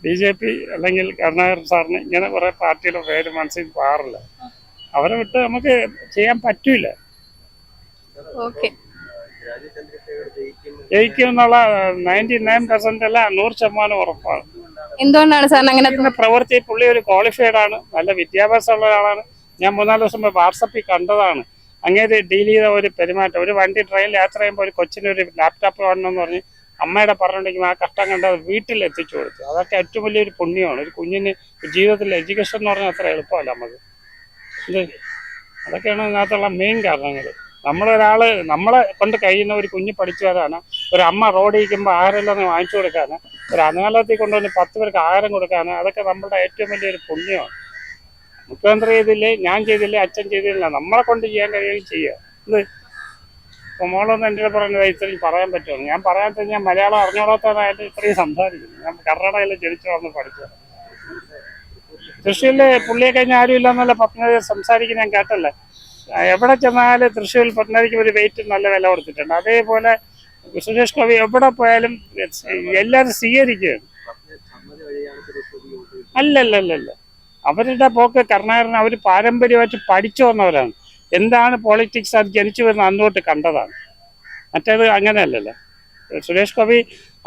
BJP അല്ലെങ്കിൽ കരുണാകരൻ സാറിന് ഇങ്ങനെ കുറെ പാർട്ടിയുടെ പേര് മനസ്സിൽ പാറില്ല. അവരെ വിട്ട് നമുക്ക് ചെയ്യാൻ പറ്റൂല. ജയിക്കും എന്നുള്ള 99% അല്ല 100% ഉറപ്പാണ്. എന്തുകൊണ്ടാണ് സാറിന് അങ്ങനെ പ്രവൃത്തി? പുള്ളി ഒരു ക്വാളിഫൈഡ് ആണ്, നല്ല വിദ്യാഭ്യാസമുള്ള ഒരാളാണ്. ഞാൻ 3-4 ദിവസം വാട്സപ്പിൽ കണ്ടതാണ്. അങ്ങേര് ഡീൽ ചെയ്ത ഒരു പെരുമാറ്റം, ഒരു വണ്ടി ട്രെയിനിൽ യാത്ര ചെയ്യുമ്പോൾ ഒരു കൊച്ചിന് ഒരു ലാപ്ടോപ്പ് വേണമെന്ന് പറഞ്ഞ് അമ്മയുടെ പറഞ്ഞിട്ടുണ്ടെങ്കിൽ ആ കഷ്ടം കണ്ടത് വീട്ടിൽ എത്തിച്ചു കൊടുത്തു. അതൊക്കെ ഏറ്റവും വലിയൊരു പുണ്യമാണ്. ഒരു കുഞ്ഞിന് ജീവിതത്തിൽ എഡ്യൂക്കേഷൻ എന്ന് പറഞ്ഞാൽ അത്ര എളുപ്പമല്ല നമുക്ക്. അതൊക്കെയാണ് ഇതിനകത്തുള്ള മെയിൻ കാരണങ്ങൾ. നമ്മളെ കൊണ്ട് കഴിയുന്ന ഒരു കുഞ്ഞ് പഠിച്ചു വരാണ്, ഒരു അമ്മ റോഡ് ഇരിക്കുമ്പോൾ ആഹാരമെല്ലാം വാങ്ങിച്ചു കൊടുക്കാന്, ഒരു അനാഥത്തിൽ കൊണ്ടുവന്ന് 10 പേർക്ക് ആഹാരം കൊടുക്കാന്, അതൊക്കെ നമ്മളുടെ ഏറ്റവും വലിയൊരു പുണ്യമാണ്. മുഖ്യമന്ത്രി ചെയ്തില്ലേ, ഞാൻ ചെയ്തില്ലേ, അച്ഛൻ ചെയ്തില്ല, നമ്മളെ കൊണ്ട് ചെയ്യാൻ കഴിയുകയും ചെയ്യുക. ഇപ്പോൾ മോളൊന്നും എൻ്റെ പറഞ്ഞത് ഇത്രയും പറയാൻ പറ്റുമോ? ഞാൻ പറയാത്ത ഞാൻ മലയാളം അറിഞ്ഞോളാത്തതായിട്ട് ഇത്രയും സംസാരിക്കുന്നു. ഞാൻ കർണാടകയിൽ ജനിച്ചു വന്ന് പഠിച്ചത്. തൃശ്ശൂരിൽ പുള്ളിയെ കഴിഞ്ഞാൽ ആരും ഇല്ലെന്നല്ല പത്മനാഭ സംസാരിക്കുന്ന ഞാൻ കേട്ടല്ലേ. എവിടെ ചെന്നാലും തൃശ്ശൂരിൽ പത്മനാഭയ്ക്ക് ഒരു വെയിറ്റ് നല്ല വില കൊടുത്തിട്ടുണ്ട്. അതേപോലെ സുരേഷ് ഗോപി എവിടെ പോയാലും എല്ലാവരും സ്വീകരിക്കുകയാണ്. അല്ലല്ലല്ല, അവരുടെ പോക്ക് കർണാടകൻ അവർ പാരമ്പര്യമായിട്ട് പഠിച്ചു വന്നവരാണ്. എന്താണ് പോളിറ്റിക്സ് അത് ജനിച്ചു വരുന്ന അന്നോട്ട് കണ്ടതാണ്. മറ്റേത് അങ്ങനെയല്ലല്ലോ. സുരേഷ് ഗോപി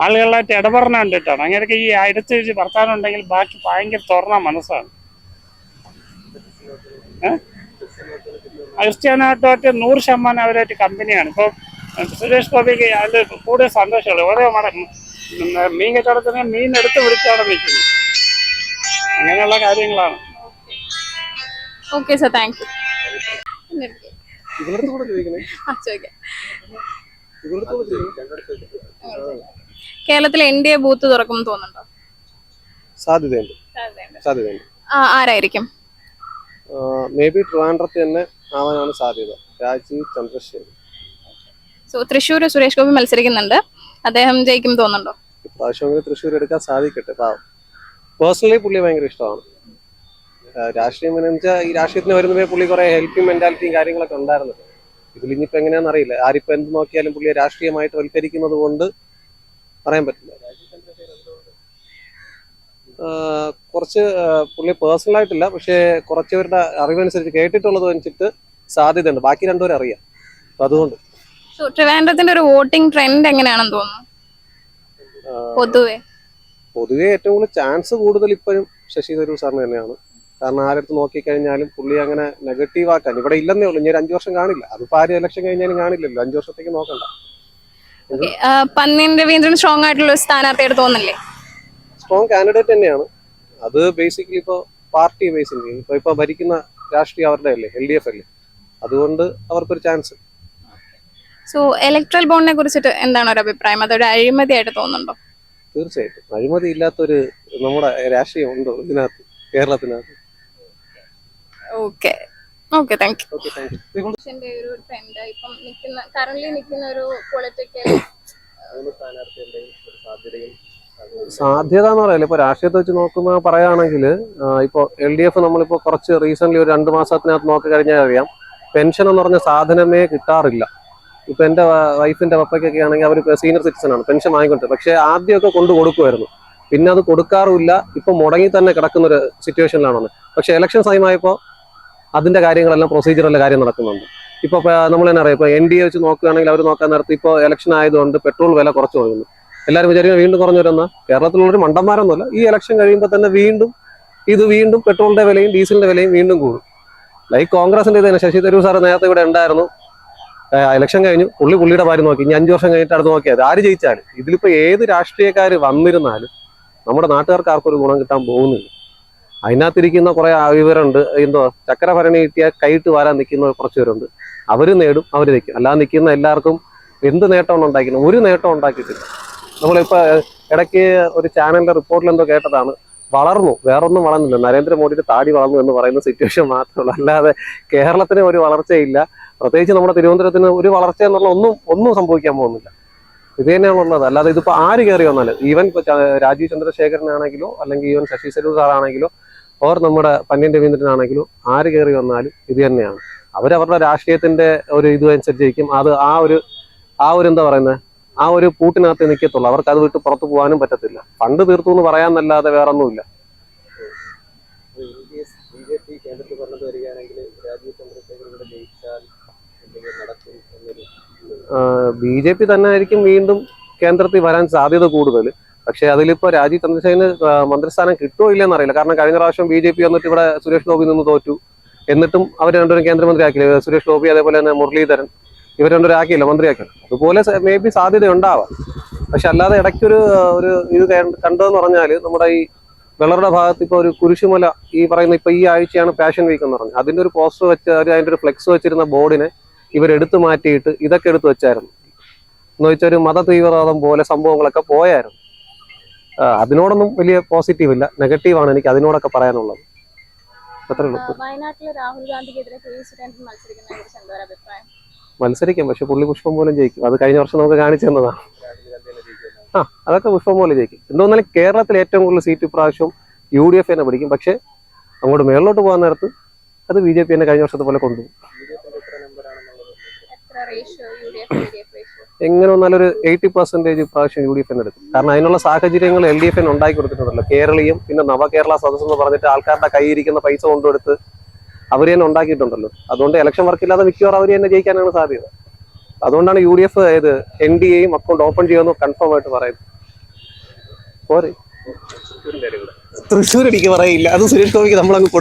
ആളുകളായിട്ട് ഇടപെടണ കണ്ടിട്ടാണ്. അങ്ങനെയൊക്കെ ഈ അടുത്ത് വെച്ച് വർത്താനം ഉണ്ടെങ്കിൽ ബാക്കി ഭയങ്കര തുറന്ന മനസ്സാണ്. ക്രിസ്ത്യാനായിട്ടൊക്കെ 100% അവരായിട്ട് കമ്പനിയാണ്. ഇപ്പോൾ സുരേഷ് ഗോപിക്ക് അതിൽ കൂടുതൽ സന്തോഷമുള്ളൂ. ഓരോ മീൻ കച്ചവടത്തിന് മീൻ എടുത്ത് വിളിച്ചാണ് നിൽക്കുന്നത്. അങ്ങനെയുള്ള കാര്യങ്ങളാണ്. Okay sir, thank you. കേരളത്തിൽ NDA ബൂത്ത് തുറക്കും തോന്നുന്നുണ്ടോ? സാധ്യതയുണ്ട്. ആരായിരിക്കും? മേ ബി ട്രിവാൻഡ്രത്ത് തന്നെ ആവാനാണ് സാധ്യത. രാജീവ് ചന്ദ്രശേഖർ. തൃശ്ശൂർ സുരേഷ് ഗോപി മത്സരിക്കുന്നുണ്ട്, അദ്ദേഹം ജയിക്കും തോന്നുന്നുണ്ടോ? ഇപ്രാവശ്യം തൃശ്ശൂർ എടുക്കാൻ സാധിക്കട്ടെ. പേഴ്സണലി പുള്ളി ഭയങ്കര ഇഷ്ടമാണ്. രാഷ്ട്രീയം എന്ന് വെച്ചാൽ ഈ രാഷ്ട്രീയത്തിന് വരുന്നവരെ പുള്ളി കുറെ ഹെൽപ്പിംഗ് മെന്റാലിറ്റിയും കാര്യങ്ങളൊക്കെ ഉണ്ടായിരുന്നു. ഇതിൽ ഇനിയിപ്പോൾ എങ്ങനെയാണെന്ന് അറിയില്ല. ആരിപ്പോൾ എന്ത് നോക്കിയാലും പുള്ളിയെ രാഷ്ട്രീയമായിട്ട് വൽക്കരിക്കുന്നത് കൊണ്ട് പറയാൻ പറ്റില്ല. കുറച്ച് പുള്ളി പേഴ്സണലായിട്ടില്ല, പക്ഷേ കുറച്ചവരുടെ അറിവനുസരിച്ച് കേട്ടിട്ടുള്ളത് വെച്ചിട്ട് സാധ്യതയുണ്ട്. ബാക്കി രണ്ടുപേരും അറിയാം. അപ്പം അതുകൊണ്ട് ട്രിവാൻഡ്രത്തിന്റെ ഒരു വോട്ടിംഗ് ട്രെൻഡ് എങ്ങനെയാണെന്ന് തോന്നുന്നു? പൊതുവെ ഏറ്റവും കൂടുതൽ ചാൻസ് കൂടുതൽ ഇപ്പോഴും ശശി തരൂർ സാറിന് തന്നെയാണ്. കാരണം ആരടുത്ത് നോക്കിക്കഴിഞ്ഞാലും പുള്ളി അങ്ങനെ നെഗറ്റീവ് ആക്കാൻ ഇവിടെ ഇല്ലെന്നേ ഉള്ളൂ. ഇനി 5 വർഷം കാണില്ല. അതിപ്പോൾ ആരും ഇലക്ഷൻ കഴിഞ്ഞാലും കാണില്ലല്ലോ. 5 വർഷത്തേക്ക് നോക്കണ്ട. പന്ന്യൻ രവീന്ദ്രൻ സ്ട്രോങ് ആയിട്ടുള്ള ഒരു സ്ഥാനാർത്ഥിയായിട്ട് തോന്നില്ലേ? സ്ട്രോങ് കാൻഡിഡേറ്റ് തന്നെയാണ്. അത് ബേസിക്കലി ഇപ്പോൾ പാർട്ടി ബേസിൽ ഇപ്പൊ ഭരിക്കുന്ന രാഷ്ട്രീയം അവരുടെ അല്ലേ, LDF അല്ലേ. അതുകൊണ്ട് അവർക്കൊരു ചാൻസ്. ഇലക്ട്രൽ ബോണ്ടിനെ കുറിച്ചിട്ട് എന്താണ് ഒരു അഭിപ്രായം? അതൊരു അഴിമതിയായിട്ട് തോന്നുന്നുണ്ടോ? തീർച്ചയായിട്ടും അഴിമതി ഇല്ലാത്തൊരു നമ്മുടെ രാഷ്ട്രീയം ഉണ്ടോ ഇതിനകത്ത്, കേരളത്തിനകത്ത്? Okay, thank you. ഒരു ട്രെൻഡ് ഇപ്പം കറന്റ് നിൽക്കുന്ന ഒരു പൊളിറ്റിക്കൽ സാധ്യത എന്ന് പറയല്ലേ. ഇപ്പൊ രാഷ്ട്രീയത്തെ വെച്ച് നോക്കുന്ന പറയുകയാണെങ്കിൽ ഇപ്പോൾ LDF നമ്മളിപ്പോൾ കുറച്ച് റീസെന്റ് ഒരു 2 മാസത്തിനകത്ത് നോക്കി കഴിഞ്ഞാൽ അറിയാം, പെൻഷൻ എന്ന് പറഞ്ഞ സാധനമേ കിട്ടാറില്ല. ഇപ്പൊ എന്റെ വൈഫിന്റെ പപ്പയ്ക്കൊക്കെ ആണെങ്കിൽ അവർ സീനിയർ സിറ്റിസൺ ആണ്, പെൻഷൻ വാങ്ങിക്കൊണ്ട്. പക്ഷെ ആദ്യമൊക്കെ കൊണ്ട് കൊടുക്കുമായിരുന്നു, പിന്നെ അത് കൊടുക്കാറുമില്ല. ഇപ്പൊ മുടങ്ങി തന്നെ കിടക്കുന്ന ഒരു സിറ്റുവേഷനിലാണ്. പക്ഷെ ഇലക്ഷൻ ടൈമായപ്പോൾ അതിന്റെ കാര്യങ്ങളെല്ലാം പ്രൊസീജിയറിലെ കാര്യം നടക്കുന്നുണ്ട്. ഇപ്പൊ നമ്മൾ തന്നെ അറിയാം, ഇപ്പൊ NDA വെച്ച് നോക്കുകയാണെങ്കിൽ അവർ നോക്കാൻ നേരത്തെ ഇപ്പോൾ ഇലക്ഷൻ ആയതുകൊണ്ട് പെട്രോൾ വില കുറച്ച് തുടങ്ങുന്നു. എല്ലാവരും വിചാരിക്കുന്നത് വീണ്ടും കുറഞ്ഞു വരുന്ന. കേരളത്തിലുള്ളൊരു മണ്ടന്മാരൊന്നുമല്ല. ഈ ഇലക്ഷൻ കഴിയുമ്പോൾ തന്നെ വീണ്ടും പെട്രോളിന്റെ വിലയും ഡീസലിന്റെ വിലയും വീണ്ടും കൂടും. ലൈക്ക് കോൺഗ്രസിന്റെ തന്നെ ശശി തരൂർ സാർ നേരത്തെ ഇവിടെ ഉണ്ടായിരുന്നു. ഇലക്ഷൻ കഴിഞ്ഞു, പുള്ളിയുടെ കാര്യം നോക്കി. ഇനി 5 വർഷം കഴിഞ്ഞിട്ട് അടുത്ത് നോക്കിയാൽ ആര് ജയിച്ചാലും ഇതിലിപ്പോൾ ഏത് രാഷ്ട്രീയക്കാർ വന്നിരുന്നാലും നമ്മുടെ നാട്ടുകാർക്ക് ആർക്കൊരു ഗുണം കിട്ടാൻ പോകുന്നില്ല. അതിനകത്തിരിക്കുന്ന കുറെ വിവരമുണ്ട്. ചക്കര ഭരണി കിട്ടിയാൽ കൈയിട്ട് വാരാൻ നിൽക്കുന്ന കുറച്ച് പേരുണ്ട്. അവർ നേടും, അവർ നിൽക്കും. അല്ലാതെ നിൽക്കുന്ന എല്ലാവർക്കും എന്ത് നേട്ടമാണ് ഉണ്ടാക്കുന്നത്? ഒരു നേട്ടം ഉണ്ടാക്കിയിട്ടില്ല. നമ്മളിപ്പോൾ ഇടയ്ക്ക് ഒരു ചാനലിന്റെ റിപ്പോർട്ടിൽ എന്തോ കേട്ടതാണ്, വളർന്നു, വേറൊന്നും വളർന്നില്ല, നരേന്ദ്രമോദിയുടെ താടി വളർന്നു എന്ന് പറയുന്ന സിറ്റുവേഷൻ മാത്രമേ ഉള്ളൂ. അല്ലാതെ കേരളത്തിന് ഒരു വളർച്ചയില്ല. പ്രത്യേകിച്ച് നമ്മുടെ തിരുവനന്തപുരത്തിന് ഒരു വളർച്ച എന്നുള്ള ഒന്നും സംഭവിക്കാൻ പോകുന്നില്ല. ഇത് തന്നെയാണ് ഉള്ളത്. അല്ലാതെ ഇതിപ്പോൾ ആര് കയറി വന്നാലും, ഈവൻ രാജീവ് ചന്ദ്രശേഖരനാണെങ്കിലോ അല്ലെങ്കിൽ ഈവൻ ശശി തരൂർ സാറാണെങ്കിലോ ഓർ നമ്മുടെ പന്ന്യൻ രവീന്ദ്രനാണെങ്കിലോ ആര് കയറി വന്നാലും ഇത് തന്നെയാണ്. അവരവരുടെ രാഷ്ട്രീയത്തിന്റെ ഒരു ഇത് അനുസരിച്ചിരിക്കും. അത് ആ ഒരു എന്താ പറയുന്നത്, ആ ഒരു കൂട്ടിനകത്ത് നിൽക്കത്തുള്ളൂ. അവർക്ക് അത് വിട്ട് പുറത്തു പോകാനും പറ്റത്തില്ല. ഫണ്ട് തീർത്തു എന്ന് പറയാന്നല്ലാതെ വേറൊന്നുമില്ല. BJP തന്നെ ആയിരിക്കും വീണ്ടും കേന്ദ്രത്തിൽ വരാൻ സാധ്യത കൂടുതൽ. പക്ഷെ അതിലിപ്പോ രാജീവ് ചന്ദ്രശേഖരന് മന്ത്രിസ്ഥാനം കിട്ടുമോ ഇല്ലെന്ന് അറിയില്ല. കാരണം കഴിഞ്ഞ പ്രാവശ്യം BJP വന്നിട്ട് ഇവിടെ സുരേഷ് ഗോപി നിന്ന് തോറ്റു. എന്നിട്ടും അവർ രണ്ടുപേരും കേന്ദ്രമന്ത്രി ആക്കിയില്ല. സുരേഷ് ഗോപി അതേപോലെ തന്നെ മുരളീധരൻ ഇവർ രണ്ടുപേരും ആക്കിയില്ല, മന്ത്രിയാക്കില്ല. അതുപോലെ മേ ബി സാധ്യത ഉണ്ടാവാം. പക്ഷെ അല്ലാതെ ഇടയ്ക്കൊരു ഇത് കണ്ടതെന്ന് പറഞ്ഞാൽ നമ്മുടെ ഈ വെള്ളറുടെ ഭാഗത്ത് ഇപ്പോൾ ഒരു കുരിശുമല ഈ പറയുന്ന ഇപ്പോൾ ഈ ആഴ്ചയാണ് പാഷൻ വീക്ക് എന്ന് പറഞ്ഞത്. അതിൻ്റെ ഒരു പോസ്റ്റർ വെച്ച് അതിൻ്റെ ഒരു ഫ്ലെക്സ് വെച്ചിരുന്ന ബോർഡിനെ ഇവരെടുത്ത് മാറ്റിയിട്ട് ഇതൊക്കെ എടുത്ത് വെച്ചായിരുന്നു. എന്ന് വെച്ചാൽ ഒരു മത തീവ്രവാദം പോലെ സംഭവങ്ങളൊക്കെ പോയായിരുന്നു. അതിനോടൊന്നും വലിയ പോസിറ്റീവ് ഇല്ല, നെഗറ്റീവാണ് എനിക്ക് അതിനോടൊക്കെ പറയാനുള്ളത്. അത്രേ ഉള്ളൂ. വയനാട്ടിലെ രാഹുൽ ഗാന്ധിക്കെതിരെ കെ സുരേന്ദ്രൻ മത്സരിക്കുന്നതിനെ കുറിച്ച് എന്താ അഭിപ്രായം? മത്സരിക്കാം, പക്ഷെ പുള്ളി പുഷ്പം പോലും ജയിക്കും. അത് കഴിഞ്ഞ വർഷം നമുക്ക് കാണിച്ചു തന്നതാണ്. അതൊക്കെ പുഷ്പം പോലെ ജയിക്കും. എന്തോന്നാലും കേരളത്തിൽ ഏറ്റവും കൂടുതൽ സീറ്റ് ഇപ്രാവശ്യം UDF തന്നെ പിടിക്കും. പക്ഷെ അങ്ങോട്ട് മേളിലോട്ട് പോകാൻ നേരത്ത് അത് BJP തന്നെ കഴിഞ്ഞ വർഷത്തെ പോലെ കൊണ്ടുപോകും. എങ്ങനെ വന്നാലും ഒരു 80% ഇപ്രാവശ്യം UDF തന്നെ എടുക്കും. കാരണം അതിനുള്ള സാഹചര്യങ്ങൾ LDF ഉണ്ടാക്കി കൊടുത്തിട്ടുണ്ടല്ലോ. കേരളീയം പിന്നെ നവകേരള സദസ് എന്ന് പറഞ്ഞിട്ട് ആൾക്കാരുടെ കയ്യിരിക്കുന്ന പൈസ കൊണ്ടുകൊടുത്ത് അവർ തന്നെ ഉണ്ടാക്കിയിട്ടുണ്ടല്ലോ. അതുകൊണ്ട് ഇലക്ഷൻ വർക്കില്ലാതെ മിക്കവാറും അവർ തന്നെ ജയിക്കാനാണ് സാധ്യത. അതുകൊണ്ടാണ് UDF NDAയും അക്കൗണ്ട് ഓപ്പൺ ചെയ്യുമെന്ന് കൺഫേം ആയിട്ട് പറയുന്നത്. പോരെ തൃശ്ശൂർ എനിക്ക് പറയില്ല, അത് സുരേഷ് ഗോപിക്ക് നമ്മളങ്ങ്